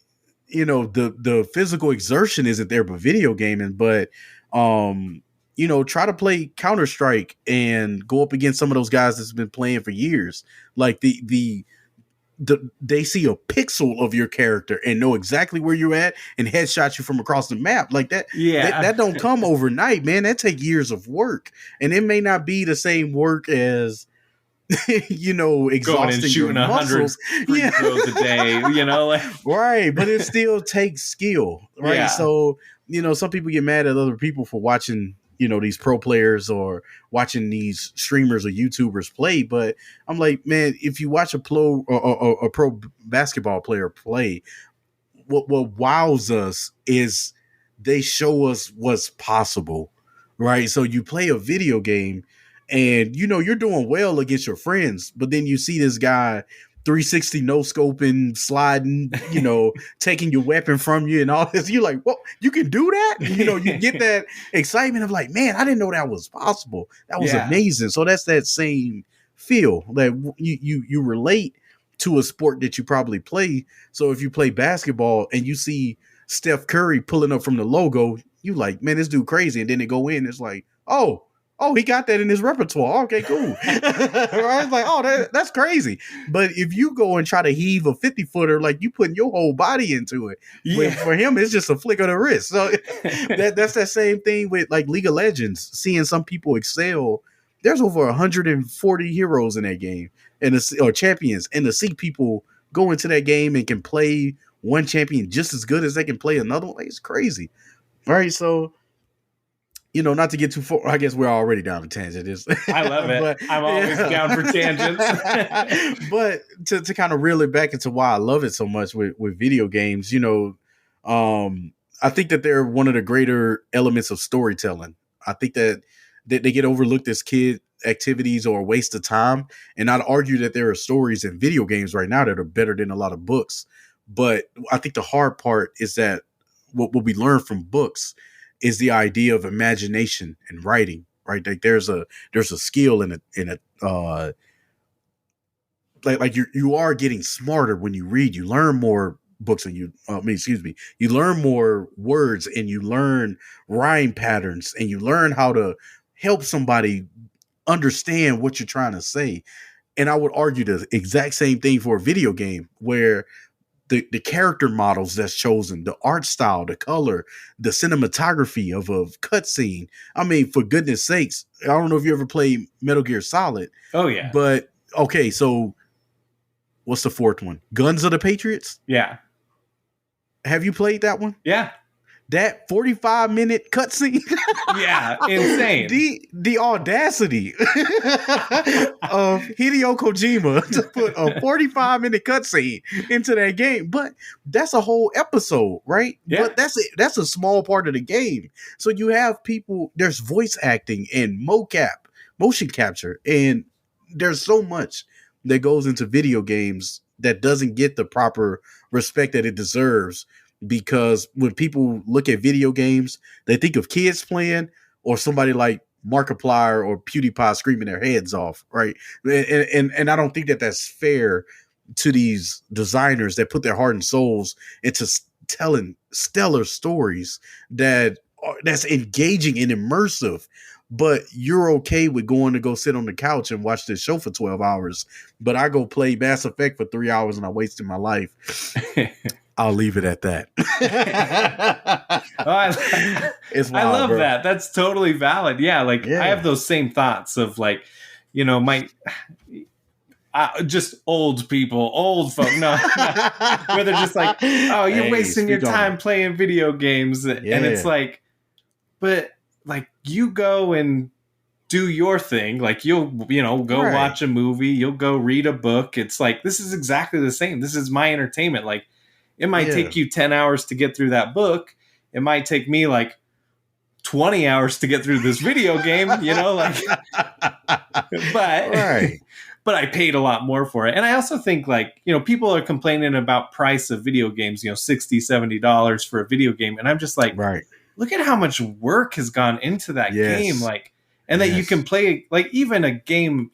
the physical exertion isn't there for video gaming, but, try to play Counter-Strike and go up against some of those guys that's been playing for years. Like they see a pixel of your character and know exactly where you're at and headshot you from across the map like that. Yeah. That don't come overnight, man. That take years of work, and it may not be the same work as exhausting going and shooting 100 free throws a day, right. But it still takes skill, right? Yeah. So, some people get mad at other people for watching these pro players or watching these streamers or YouTubers play. But I'm like, man, if you watch a pro basketball player play, what wows us is they show us what's possible, right? So you play a video game and you're doing well against your friends, but then you see this guy 360 no scoping, sliding, taking your weapon from you and all this. You're like, well, you can do that? You get that excitement of like, man, I didn't know that was possible. That was amazing. So that's that same feel that you relate to a sport that you probably play. So if you play basketball and you see Steph Curry pulling up from the logo, you like, man, this dude crazy. And then they go in, it's like, oh, he got that in his repertoire. Okay, cool. Right? It's like, oh, that's crazy. But if you go and try to heave a 50-footer, like you putting your whole body into it. Yeah. For him, it's just a flick of the wrist. So that's that same thing with like League of Legends, seeing some people excel. There's over 140 heroes in that game or champions. And to see people go into that game and can play one champion just as good as they can play another one, it's crazy. All right, so not to get too far, I guess we're already down a tangent. I love it. But, I'm always down for tangents. But to kind of reel it back into why I love it so much with video games, I think that they're one of the greater elements of storytelling. I think that they get overlooked as kid activities or a waste of time. And I'd argue that there are stories in video games right now that are better than a lot of books. But I think the hard part is that what we learn from books is the idea of imagination and writing, right? Like there's a skill in it. Like you are getting smarter when you read. You learn more books and you learn more words and you learn rhyme patterns and you learn how to help somebody understand what you're trying to say. And I would argue the exact same thing for a video game where the character models that's chosen, the art style, the color, the cinematography of a cutscene. I mean, for goodness sakes, I don't know if you ever played Metal Gear Solid. Oh, yeah. But, okay, so what's the fourth one? Guns of the Patriots? Yeah. Have you played that one? Yeah. That 45-minute cutscene. Yeah, insane. The audacity of Hideo Kojima to put a 45-minute cutscene into that game. But that's a whole episode, right? Yeah. But that's a small part of the game. So you have people, there's voice acting and mocap, motion capture, and there's so much that goes into video games that doesn't get the proper respect that it deserves. Because when people look at video games, they think of kids playing or somebody like Markiplier or PewDiePie screaming their heads off, right? And I don't think that that's fair to these designers that put their heart and souls into telling stellar stories that's engaging and immersive. But you're okay with going to go sit on the couch and watch this show for 12 hours. But I go play Mass Effect for 3 hours and I wasted my life. I'll leave it at that. I love that. That's totally valid. Yeah, I have those same thoughts of like, just old people, old folk. No, where they're just like, oh, you're wasting your time playing video games, and it's like, but like you go and do your thing. Like you'll go watch a movie, you'll go read a book. It's like this is exactly the same. This is my entertainment. Like. It might take you 10 hours to get through that book. It might take me like 20 hours to get through this video game, but I paid a lot more for it. And I also think people are complaining about price of video games, $60, $70 for a video game. And I'm just like, look at how much work has gone into that game. And that you can play even a game,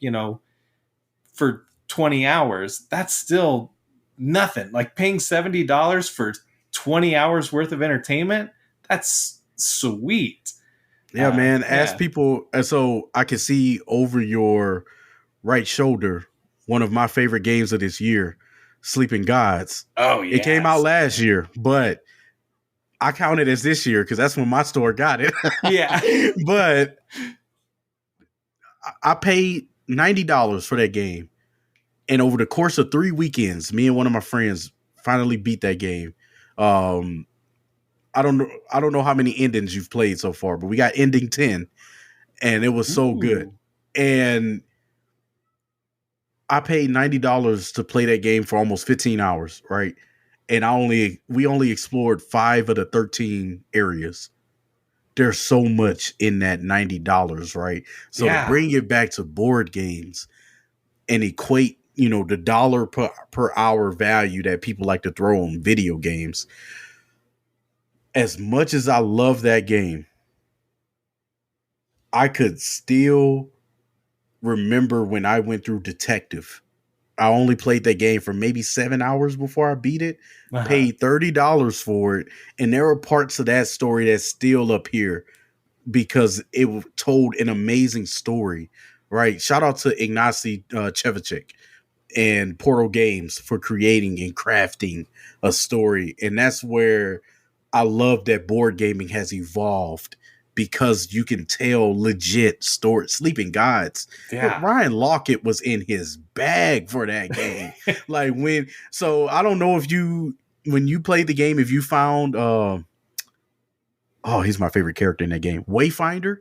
for 20 hours, that's still nothing. Like paying $70 for 20 hours worth of entertainment, that's sweet. Yeah, man. Ask people. So I can see over your right shoulder one of my favorite games of this year, Sleeping Gods. Oh, yeah. It came out last year, but I count it as this year because that's when my store got it. Yeah. But I paid $90 for that game. And over the course of 3 weekends, me and one of my friends finally beat that game. I I don't know how many endings you've played so far, but we got ending 10, and it was so good. Ooh. And I paid $90 to play that game for almost 15 hours, right? And we only explored 5 of the 13 areas. There's so much in that $90, right? So to Yeah. bring it back to board games and equate, the dollar per hour value that people like to throw on video games. As much as I love that game, I could still remember when I went through Detective. I only played that game for maybe 7 hours before I beat it, paid $30 for it, and there are parts of that story that's still up here because it told an amazing story, right? Shout out to Ignacy Chevicek and Portal Games for creating and crafting a story. And that's where I love that board gaming has evolved, because you can tell legit story. Sleeping Gods. Yeah. Ryan Lockett was in his bag for that game. So I don't know if when you played the game, if you found, he's my favorite character in that game, Wayfinder.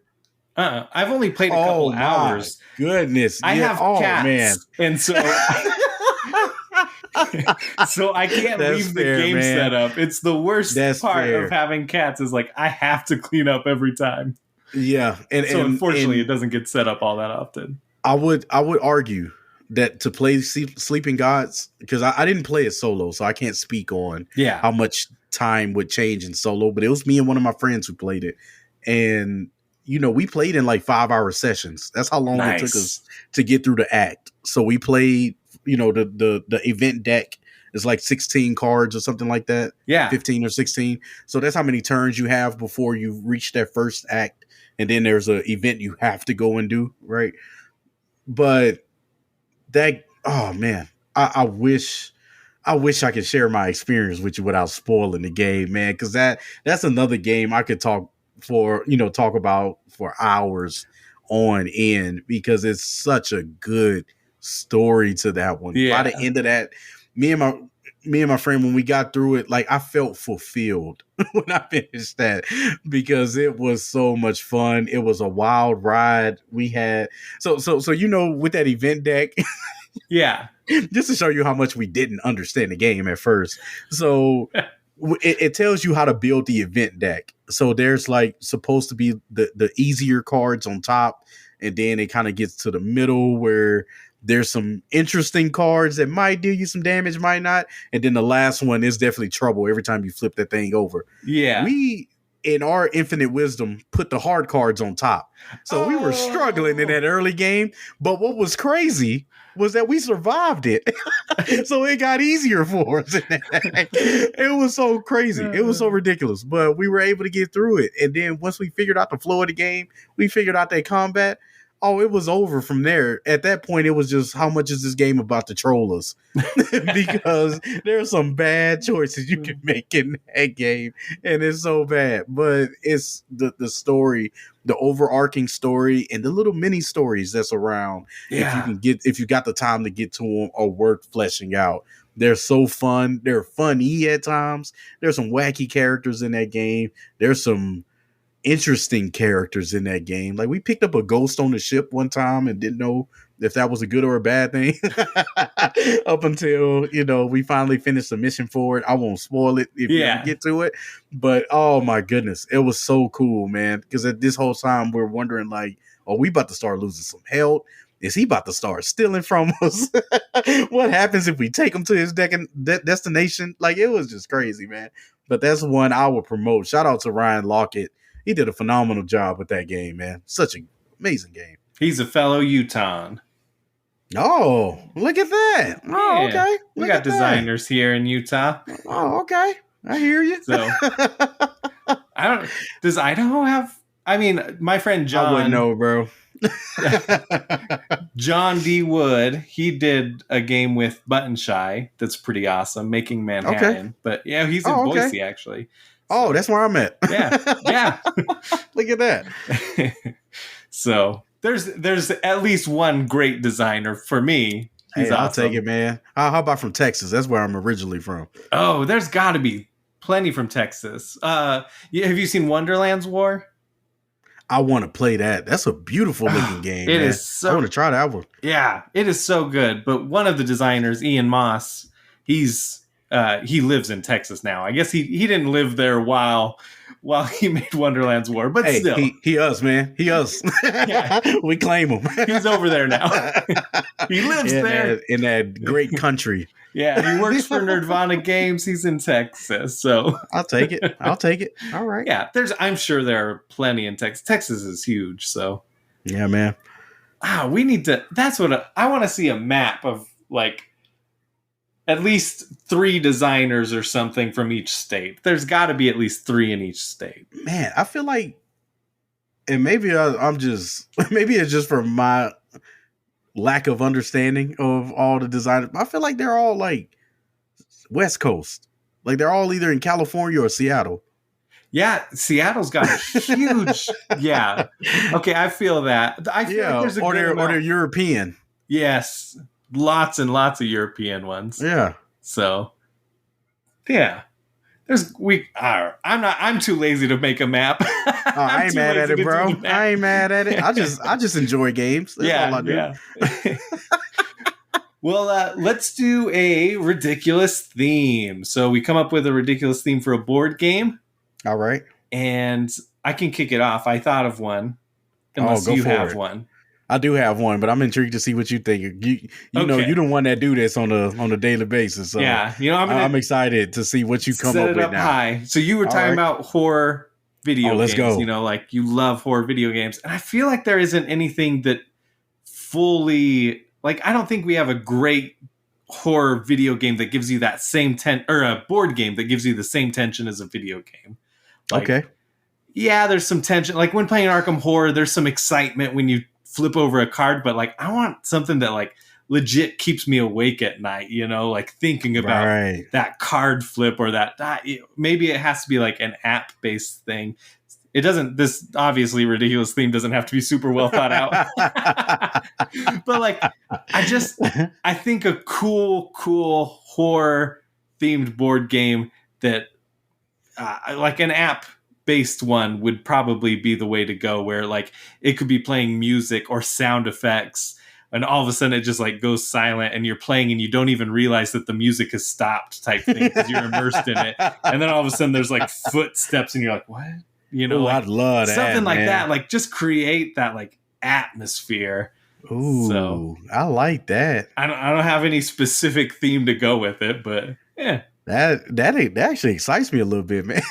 I've only played a couple hours. Goodness. I have cats, man. And so so I can't leave the game set up. It's the worst part of having cats is like I have to clean up every time. Yeah. And unfortunately it doesn't get set up all that often. I would argue that to play Sleeping Gods, because I didn't play it solo, so I can't speak on how much time would change in solo, but it was me and one of my friends who played it. And we played in like 5-hour sessions. That's how long it took us to get through the act. So we played, the event deck is like 16 cards or something like that. Yeah. 15 or 16. So that's how many turns you have before you reach that first act. And then there's an event you have to go and do, right? But oh man, I wish I could share my experience with you without spoiling the game, man. Because that's another game I could talk about for hours on end, because it's such a good story to that one. Yeah. By the end of that, me and my friend, when we got through it, like I felt fulfilled when I finished that, because it was so much fun. It was a wild ride. We had so with that event deck. Yeah. Just to show you how much we didn't understand the game at first. So it tells you how to build the event deck. So there's like supposed to be the easier cards on top, and then it kind of gets to the middle where there's some interesting cards that might do you some damage, might not. And then the last one is definitely trouble every time you flip that thing over. Yeah. We, in our infinite wisdom, put the hard cards on top. So we were struggling in that early game. But what was crazy was that we survived it. So it got easier for us. It was so crazy. It was so ridiculous. But we were able to get through it. And then once we figured out the flow of the game, we figured out that combat. Oh, it was over from there. At that point, it was just, how much is this game about to troll us? Because there's some bad choices you can make in that game, and it's so bad. But it's the story, the overarching story, and the little mini stories that's around. Yeah. If you got the time to get to them, are worth fleshing out. They're so fun. They're funny at times. There's some wacky characters in that game. There's some interesting characters in that game. Like we picked up a ghost on the ship one time and didn't know if that was a good or a bad thing up until, we finally finished the mission for it. I won't spoil it if you get to it, but oh my goodness, it was so cool, man. Because at this whole time we're wondering like, are we about to start losing some health? Is he about to start stealing from us? What happens if we take him to his destination? Like, it was just crazy, man. But that's one I would promote. Shout out to Ryan Lockett. He did a phenomenal job with that game, man. Such an amazing game. He's a fellow Utahn. Oh, look at that. Yeah. Oh, okay. We got designers here in Utah. Oh, okay. I hear you. So, does Idaho have, my friend John. I wouldn't know, bro. John D. Wood, he did a game with Button Shy that's pretty awesome, Making Manhattan. Okay. But yeah, he's in Boise, actually. Oh, that's where I'm at. Yeah. Look at that. So there's at least one great designer for me. He's awesome. I'll take it, man. How about from Texas? That's where I'm originally from. Oh, there's got to be plenty from Texas. Have you seen Wonderland's War? I want to play that. That's a beautiful looking game, It man. is so. I want to try that one. Yeah, it is so good. But one of the designers, Ian Moss, he lives in Texas now. I guess he didn't live there while he made Wonderland's War, but Hey, still, he us, man. He us. Yeah. We claim him. He's over there now. He lives there in that great country. Yeah, he works for Nerdvana Games. He's in Texas, so I'll take it. All right. Yeah, I'm sure there are plenty in Texas. Texas is huge, so yeah, man. We need to. That's what I want to see, a map of like at least 3 designers or something from each state. There's got to be at least 3 in each state. Man, I feel like, and maybe I'm just maybe it's just from my lack of understanding of all the designers. I feel like they're all like West Coast. Like they're all either in California or Seattle. Yeah, Seattle's got a huge. Yeah. Okay, I feel that. I feel like there's a good amount. Or they're European. Yes, lots and lots of European ones. Yeah. So, yeah. I'm too lazy to make a map. I ain't mad at it, bro. I ain't mad at it. I just enjoy games. That's all I do. Yeah. Well, let's do a ridiculous theme. So we come up with a ridiculous theme for a board game. All right. And I can kick it off. I thought of one. Unless you have one. I do have one, but I'm intrigued to see what you think. You know, you're the one that do this on a daily basis. So yeah, I'm excited to see what you come up with now. High. So you were talking about horror video games. Let's go. Like you love horror video games, and I feel like there isn't anything that fully I don't think we have a great horror video game that gives you that same or a board game that gives you the same tension as a video game. Okay. Yeah, there's some tension. Like when playing Arkham Horror, there's some excitement when you flip over a card, but I want something that legit keeps me awake at night, thinking about that card flip or that maybe it has to be an app based thing. It doesn't, this obviously ridiculous theme doesn't have to be super well thought out, but I think a cool horror themed board game that an app based one would probably be the way to go, where it could be playing music or sound effects and all of a sudden it just goes silent and you're playing and you don't even realize that the music has stopped type thing because you're immersed in it, and then all of a sudden there's footsteps and you're like, what? I'd love that, something like man. that, just create that atmosphere. Ooh, so I like that. I don't have any specific theme to go with it, but yeah, that actually excites me a little bit, man.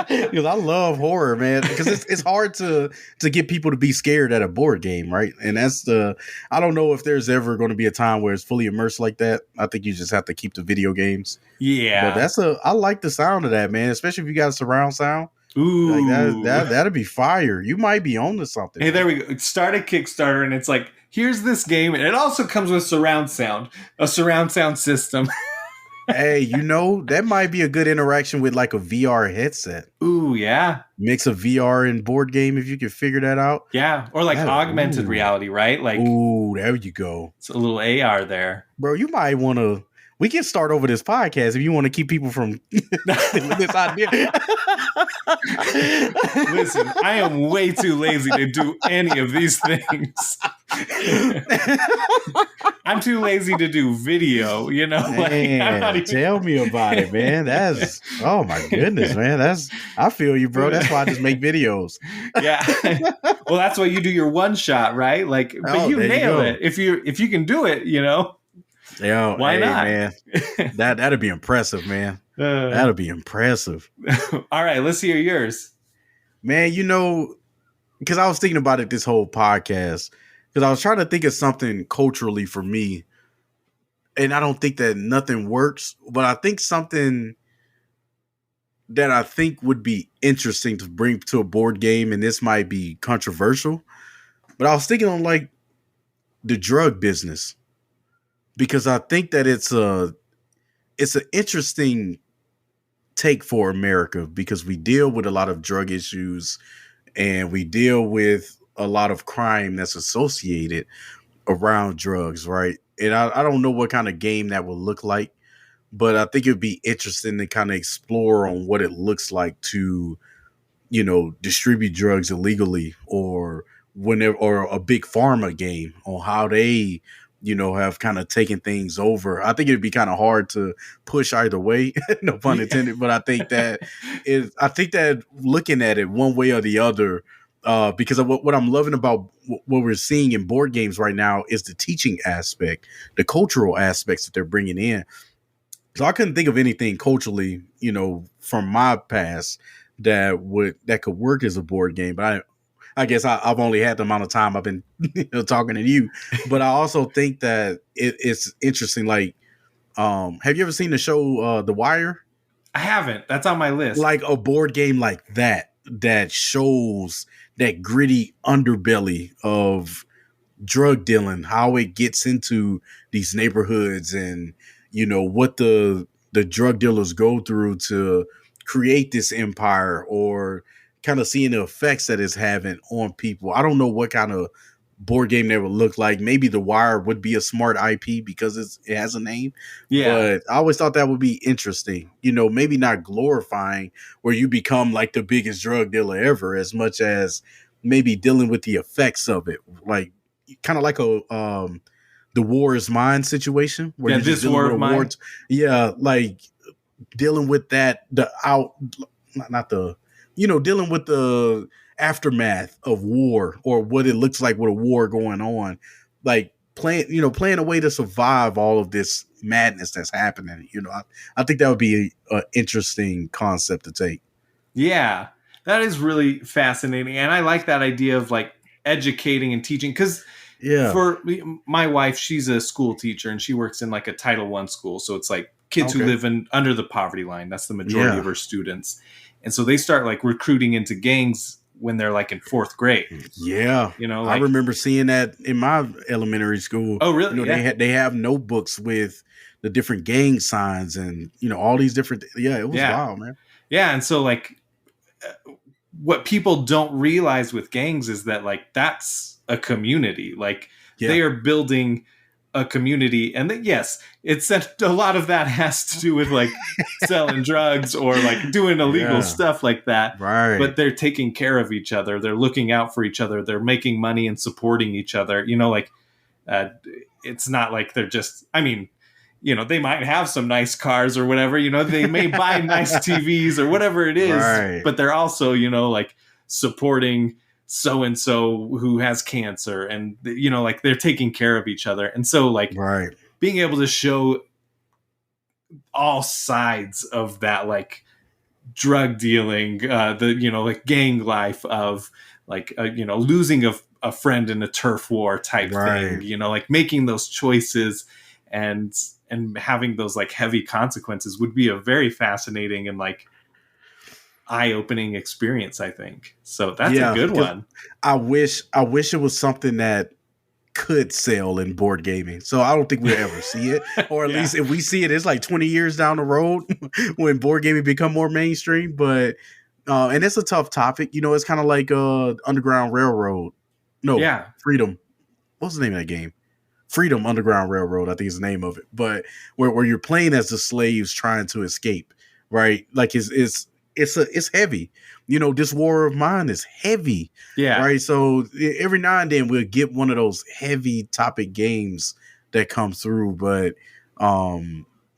Because I love horror, man. Because it's hard to get people to be scared at a board game, right? And that's I don't know if there's ever going to be a time where it's fully immersed like that. I think you just have to keep the video games. Yeah, but I like the sound of that, man. Especially if you got a surround sound. Ooh, that'd be fire. You might be on to something. Hey, there we go. Start a Kickstarter, and it's here's this game, and it also comes with a surround sound system. Hey, that might be a good interaction with a VR headset. Ooh, yeah. Mix of VR and board game if you can figure that out. Yeah, or augmented reality, right? Ooh, there you go. It's a little AR there. Bro, you might want to... We can start over this podcast if you want to keep people from this idea. Listen, I am way too lazy to do any of these things. I'm too lazy to do video, Man, tell me about it, man. Oh my goodness, man. I feel you, bro. That's why I just make videos. Yeah. Well, that's why you do your one shot, right? But you nail it. If you can do it, Yeah, why not, man? That'd be impressive, man. That'd be impressive. All right, let's hear yours, man. Because I was thinking about it this whole podcast because I was trying to think of something culturally for me, and I don't think that nothing works, but I think something that I think would be interesting to bring to a board game, and this might be controversial, but I was thinking on the drug business. Because I think that it's an interesting take for America because we deal with a lot of drug issues and we deal with a lot of crime that's associated around drugs, right? And I don't know what kind of game that will look like, but I think it'd be interesting to kind of explore on what it looks like to, distribute drugs illegally, or whenever, or a big pharma game on how they, have kind of taken things over. I think it'd be kind of hard to push either way, no pun intended. But I think that looking at it one way or the other, because of what I'm loving about what we're seeing in board games right now is the teaching aspect, the cultural aspects that they're bringing in. So I couldn't think of anything culturally, from my past that could work as a board game. But I guess I've only had the amount of time I've been talking to you. But I also think that it's interesting. Like, have you ever seen the show The Wire? I haven't. That's on my list. Like a board game like that shows that gritty underbelly of drug dealing, how it gets into these neighborhoods, and what the drug dealers go through to create this empire, or kind of seeing the effects that it's having on people. I don't know what kind of board game that would look like. Maybe The Wire would be a smart IP because it has a name. Yeah. But I always thought that would be interesting. Maybe not glorifying where you become like the biggest drug dealer ever, as much as maybe dealing with the effects of it. Like, kind of like the war is mine situation where you're just dealing with a war. Yeah, like dealing with that, dealing with the aftermath of war, or what it looks like with a war going on, like playing a way to survive all of this madness that's happening. I think that would be an interesting concept to take. Yeah, that is really fascinating. And I like that idea of like educating and teaching, because for my wife, she's a school teacher and she works in like a Title I school. So it's like kids who live under the poverty line. That's the majority of her students. And so they start like recruiting into gangs when they're like in 4th grade. Yeah. I remember seeing that in my elementary school. Oh, really? They have notebooks with the different gang signs and, all these different. Yeah, it was wild, man. Yeah. And so like what people don't realize with gangs is that like that's a community. Like they are building a community, and that, yes, it's a lot of that has to do with like selling drugs or like doing illegal stuff like that. Right. But they're taking care of each other. They're looking out for each other. They're making money and supporting each other. It's not like they're just, I mean, they might have some nice cars or whatever, they may buy nice TVs or whatever it is, but they're also, like supporting so-and-so who has cancer, and like they're taking care of each other. And so like being able to show all sides of that, like drug dealing, like gang life of like losing a friend in a turf war type thing, like making those choices and having those like heavy consequences would be a very fascinating and like eye-opening experience, I think. So that's a good one. I wish it was something that could sell in board gaming. So I don't think we'll ever see it. Or at least if we see it, it's like 20 years down the road when board gaming become more mainstream. But and it's a tough topic. It's kind of like Underground Railroad. No, Freedom. What's the name of that game? Freedom Underground Railroad, I think is the name of it. But where you're playing as the slaves trying to escape, right? Like it's heavy. This war of mine is heavy. Yeah. Right. So every now and then we'll get one of those heavy topic games that come through. But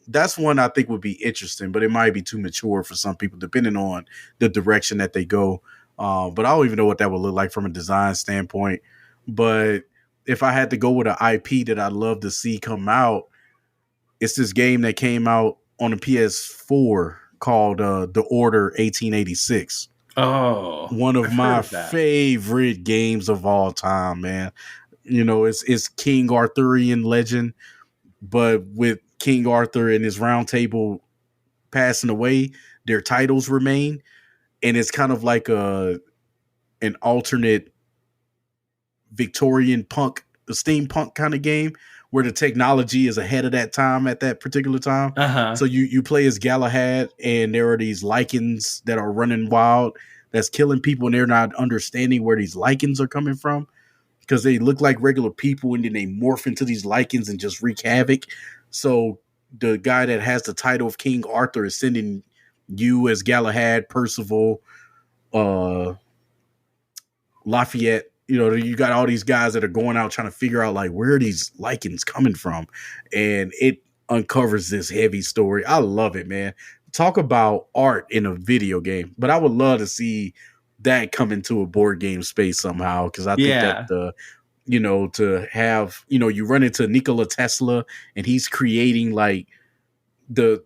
that's one I think would be interesting, but it might be too mature for some people, depending on the direction that they go. But I don't even know what that would look like from a design standpoint. But if I had to go with an IP that I'd love to see come out, it's this game that came out on the PS4 called The Order 1886. Oh, one of my favorite games of all time, man. It's King Arthurian legend, but with King Arthur and his round table passing away, their titles remain. And it's kind of like an alternate Victorian punk, the steampunk kind of game, where the technology is ahead of that time at that particular time. Uh-huh. So you play as Galahad, and there are these lichens that are running wild that's killing people, and they're not understanding where these lichens are coming from because they look like regular people, and then they morph into these lichens and just wreak havoc. So the guy that has the title of King Arthur is sending you as Galahad, Percival, Lafayette. You know, you got all these guys that are going out trying to figure out like where are these Lycans coming from, and it uncovers this heavy story. I love it, man. Talk about art in a video game, but I would love to see that come into a board game space somehow, because I think that to have, you run into Nikola Tesla and he's creating like the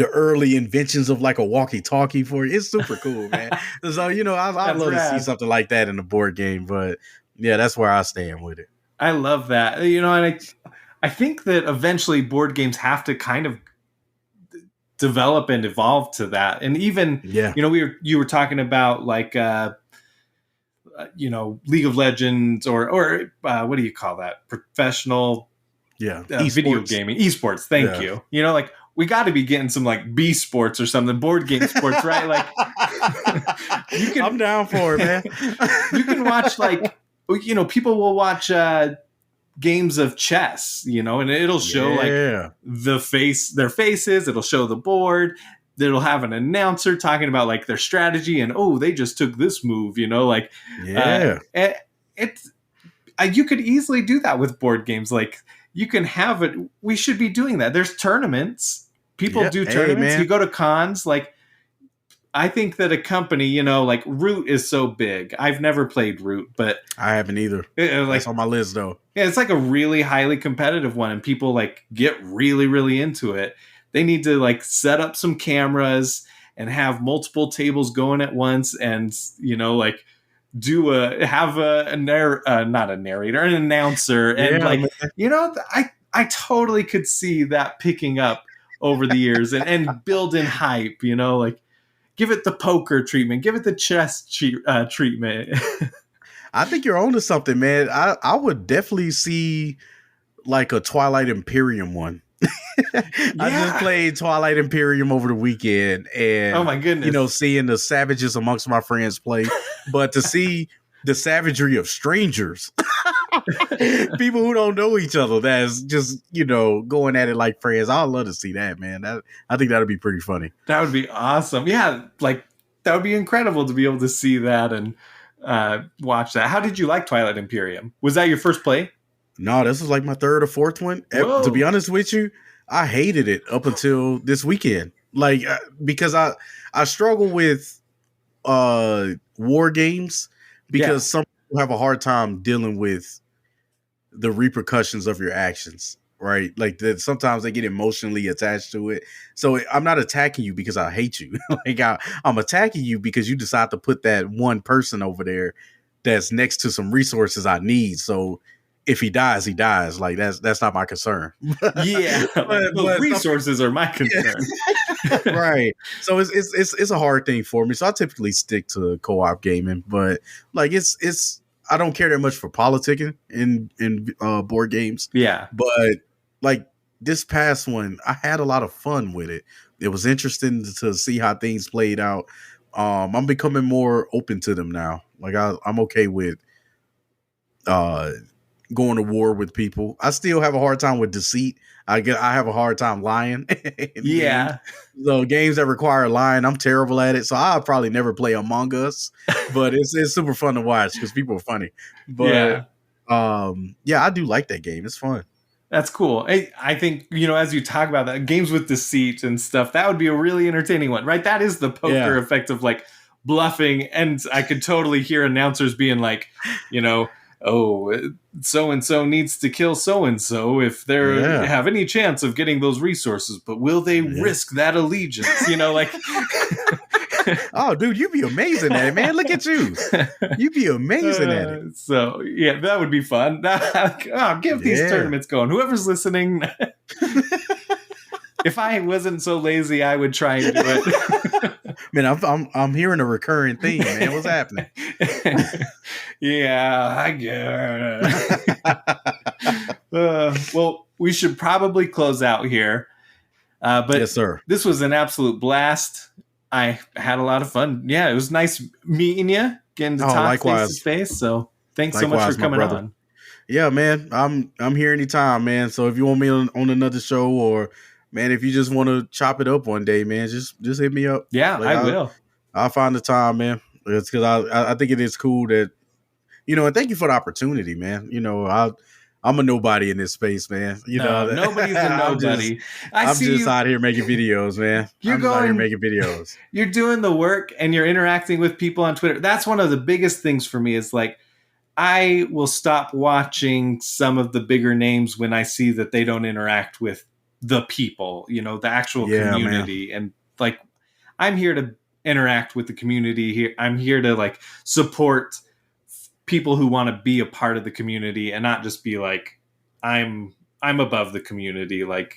early inventions of like a walkie-talkie for you. It's super cool, man. So, I'd love to see something like that in a board game, but yeah, that's where I stand with it. I love that. And I think that eventually board games have to kind of develop and evolve to that. And even, you were talking about like, League of Legends or what do you call that? Professional video gaming, esports. Thank you. Like we got to be getting some like B sports or something, board game sports, right? Like I'm down for it, man. You can watch like, people will watch games of chess, and it'll show like their faces. It'll show the board. It'll have an announcer talking about like their strategy and, they just took this move, you could easily do that with board games. Like you can have it. We should be doing that. There's tournaments. People do tournaments. You go to cons. Like I think that a company, like Root is so big. I've never played Root, but I haven't either. That's on my list though. Yeah, it's like a really highly competitive one, and people like get really, really into it. They need to like set up some cameras and have multiple tables going at once, and like have not a narrator, an announcer, and I totally could see that picking up over the years and build in hype. Like give it the poker treatment, give it the chess treatment. I think you're onto something, man. I would definitely see like a Twilight Imperium one. I just played Twilight Imperium over the weekend, and oh my goodness, seeing the savages amongst my friends play, but to see the savagery of strangers, people who don't know each other, that's just going at it like friends. I'd love to see that, man. I think that'd be pretty funny. That would be awesome. Yeah, like that would be incredible to be able to see that and watch that. How did you like Twilight Imperium? Was that your first play? No, this was like my third or fourth one. Whoa. To be honest with you, I hated it up until this weekend. Like, because I struggle with war games because some people have a hard time dealing with the repercussions of your actions, right? Like that sometimes they get emotionally attached to it. So I'm not attacking you because I hate you. Like I'm attacking you because you decide to put that one person over there that's next to some resources I need. So if he dies, he dies. Like that's not my concern. Yeah, but resources are my concern. Right. So it's a hard thing for me. So I typically stick to co-op gaming, but like it's I don't care that much for politicking in board games. Yeah, but like this past one, I had a lot of fun with it. It was interesting to see how things played out. I'm becoming more open to them now. Like I'm okay with going to war with people. I still have a hard time with deceit. I have a hard time lying. Yeah. Games. So games that require lying, I'm terrible at it. So I'll probably never play Among Us, but it's super fun to watch because people are funny. But I do like that game. It's fun. That's cool. I think, as you talk about that, games with deceit and stuff, that would be a really entertaining one, right? That is the poker effect of like bluffing. And I could totally hear announcers being like, so-and-so needs to kill so-and-so if they have any chance of getting those resources, but will they risk that allegiance? Like, oh, dude, you'd be amazing at it, man. Look at you. You'd be amazing at it. So, yeah, that would be fun. Give these tournaments going. Whoever's listening, if I wasn't so lazy, I would try and do it. Man, I'm hearing a recurring theme, man. What's happening? Yeah, I get it. Well, we should probably close out here. But yes, sir. This was an absolute blast. I had a lot of fun. Yeah, it was nice meeting you, getting to talk face to face. So thanks so much for coming on. Yeah, man. I'm here anytime, man. So if you want me on another show, or man, if you just want to chop it up one day, man, just hit me up. Yeah, Like I will. I'll find the time, man. It's because I think it is cool that and thank you for the opportunity, man. I'm a nobody in this space, man. No, nobody's a nobody. I I'm see just you. out here making videos, man. You're I'm just out here going. making videos. You're doing the work and you're interacting with people on Twitter. That's one of the biggest things for me. Is like I will stop watching some of the bigger names when I see that they don't interact with the people, the actual Yeah, man. community. And like, I'm here to interact with the community here. I'm here to like support people who want to be a part of the community and not just be like, I'm above the community. Like,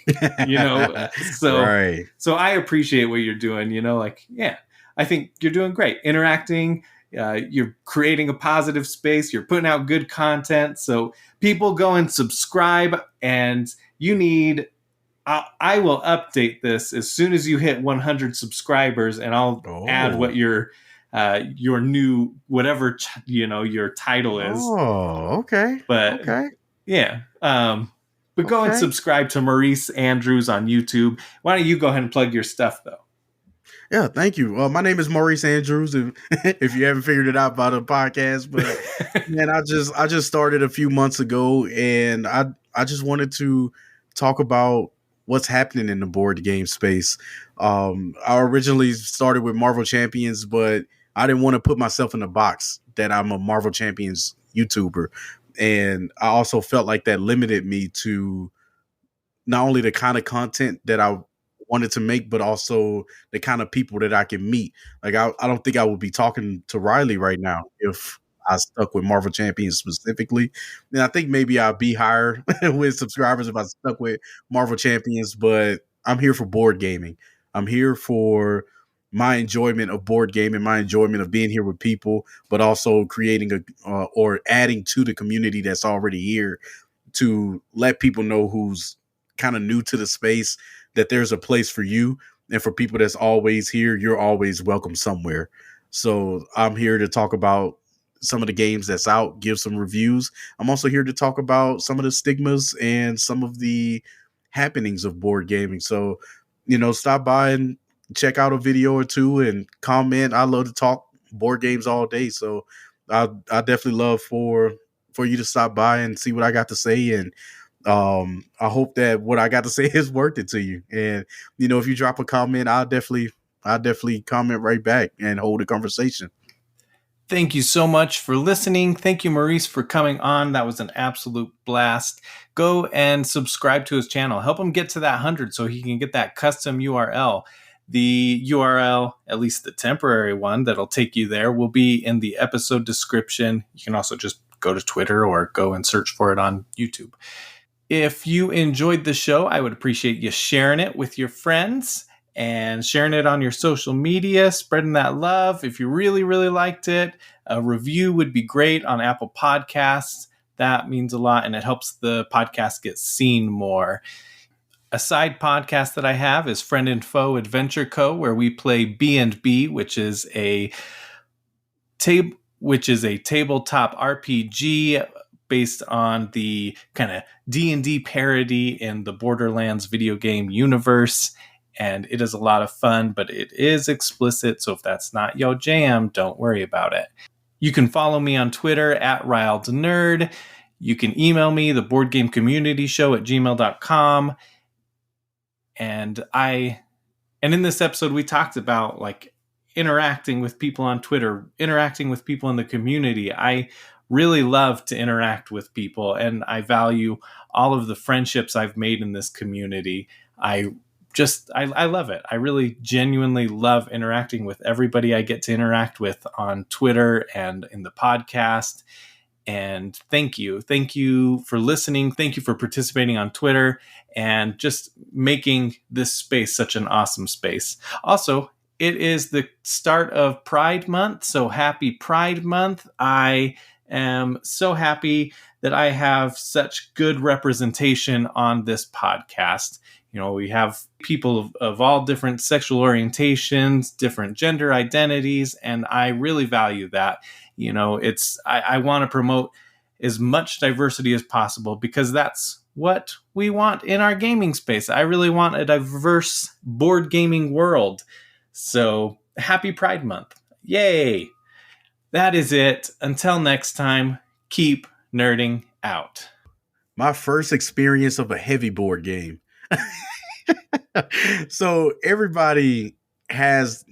so, Right. so I appreciate what you're doing, like, yeah, I think you're doing great interacting. You're creating a positive space. You're putting out good content. So people go and subscribe. And you need. I will update this as soon as you hit 100 subscribers, and I'll add what Oh. your new whatever your title is. Oh, okay. But Okay. yeah. But go and Okay. subscribe to Maurice Andrews on YouTube. Why don't you go ahead and plug your stuff though? Yeah, thank you. My name is Maurice Andrews. If you haven't figured it out by the podcast, but man, I just started a few months ago, and I just wanted to talk about what's happening in the board game space. I originally started with Marvel Champions, but I didn't want to put myself in a box that I'm a Marvel Champions YouTuber, and I also felt like that limited me to not only the kind of content that I wanted to make, but also the kind of people that I can meet. Like I don't think I would be talking to Riley right now if I stuck with Marvel Champions specifically. And I think maybe I'd be higher with subscribers if I stuck with Marvel Champions, but I'm here for board gaming. I'm here for my enjoyment of board gaming, my enjoyment of being here with people, but also creating or adding to the community that's already here to let people know who's kind of new to the space that there's a place for you, and for people that's always here, you're always welcome somewhere. So I'm here to talk about some of the games that's out, give some reviews. I'm also here to talk about some of the stigmas and some of the happenings of board gaming. So, stop by and check out a video or two and comment. I love to talk board games all day. So I definitely love for you to stop by and see what I got to say. And I hope that what I got to say is worth it to you. And if you drop a comment, I'll definitely comment right back and hold a conversation. Thank you so much for listening. Thank you, Maurice, for coming on. That was an absolute blast. Go and subscribe to his channel. Help him get to that 100 so he can get that custom URL. The URL, at least the temporary one that'll take you there, will be in the episode description. You can also just go to Twitter or go and search for it on YouTube. If you enjoyed the show, I would appreciate you sharing it with your friends and sharing it on your social media, spreading that love. If you really, really liked it, a review would be great on Apple Podcasts. That means a lot, and it helps the podcast get seen more. A side podcast that I have is Friend and Foe Adventure Co., where we play B&B, which is a tabletop RPG based on the kind of D&D parody in the Borderlands video game universe. And it is a lot of fun, but it is explicit. So if that's not your jam, don't worry about it. You can follow me on Twitter at RiledNerd. You can email me, TheBoardGameCommunityShow at gmail.com. And in this episode, we talked about like interacting with people on Twitter, interacting with people in the community. I really love to interact with people, and I value all of the friendships I've made in this community. I love it. I really genuinely love interacting with everybody I get to interact with on Twitter and in the podcast. And thank you. Thank you for listening. Thank you for participating on Twitter and just making this space such an awesome space. Also, it is the start of Pride Month, so happy Pride Month. I am so happy that I have such good representation on this podcast. We have people of all different sexual orientations, different gender identities, and I really value that. I want to promote as much diversity as possible, because that's what we want in our gaming space. I really want a diverse board gaming world. So happy Pride Month. Yay! That is it. Until next time, keep nerding out. My first experience of a heavy board game. So everybody has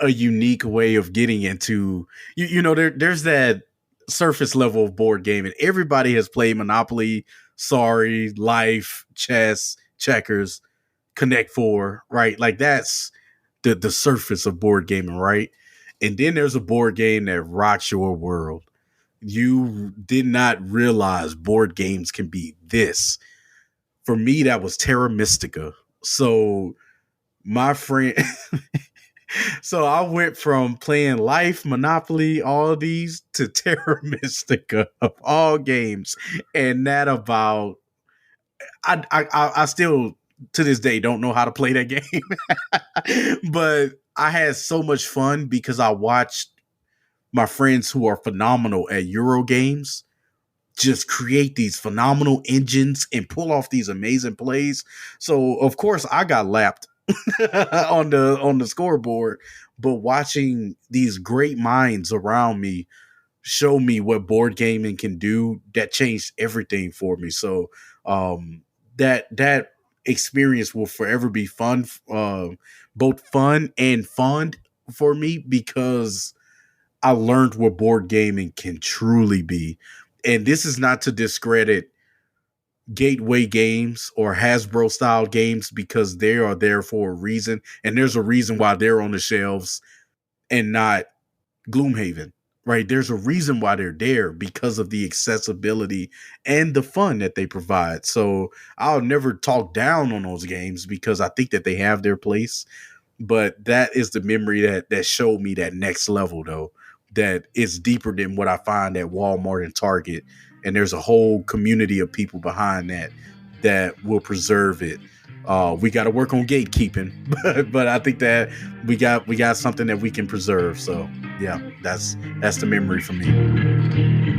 a unique way of getting into, there's that surface level of board gaming. Everybody has played Monopoly, Sorry, Life, chess, checkers, Connect Four, right? Like that's the surface of board gaming, right? And then there's a board game that rocks your world. You did not realize board games can be this. For me, that was Terra Mystica. So my friend, so I went from playing Life, Monopoly, all of these to Terra Mystica of all games, and that about I still to this day don't know how to play that game, but I had so much fun because I watched my friends who are phenomenal at Euro games just create these phenomenal engines and pull off these amazing plays. So of course I got lapped on the scoreboard, but watching these great minds around me show me what board gaming can do, that changed everything for me. So that experience will forever be fun, both fun and fond for me, because I learned what board gaming can truly be. And this is not to discredit gateway games or Hasbro style games, because they are there for a reason. And there's a reason why they're on the shelves and not Gloomhaven, right? There's a reason why they're there, because of the accessibility and the fun that they provide. So I'll never talk down on those games because I think that they have their place. But that is the memory that showed me that next level, though, that is deeper than what I find at Walmart and Target. And there's a whole community of people behind that will preserve it. We got to work on gatekeeping, but I think that we got something that we can preserve. So yeah, that's the memory for me.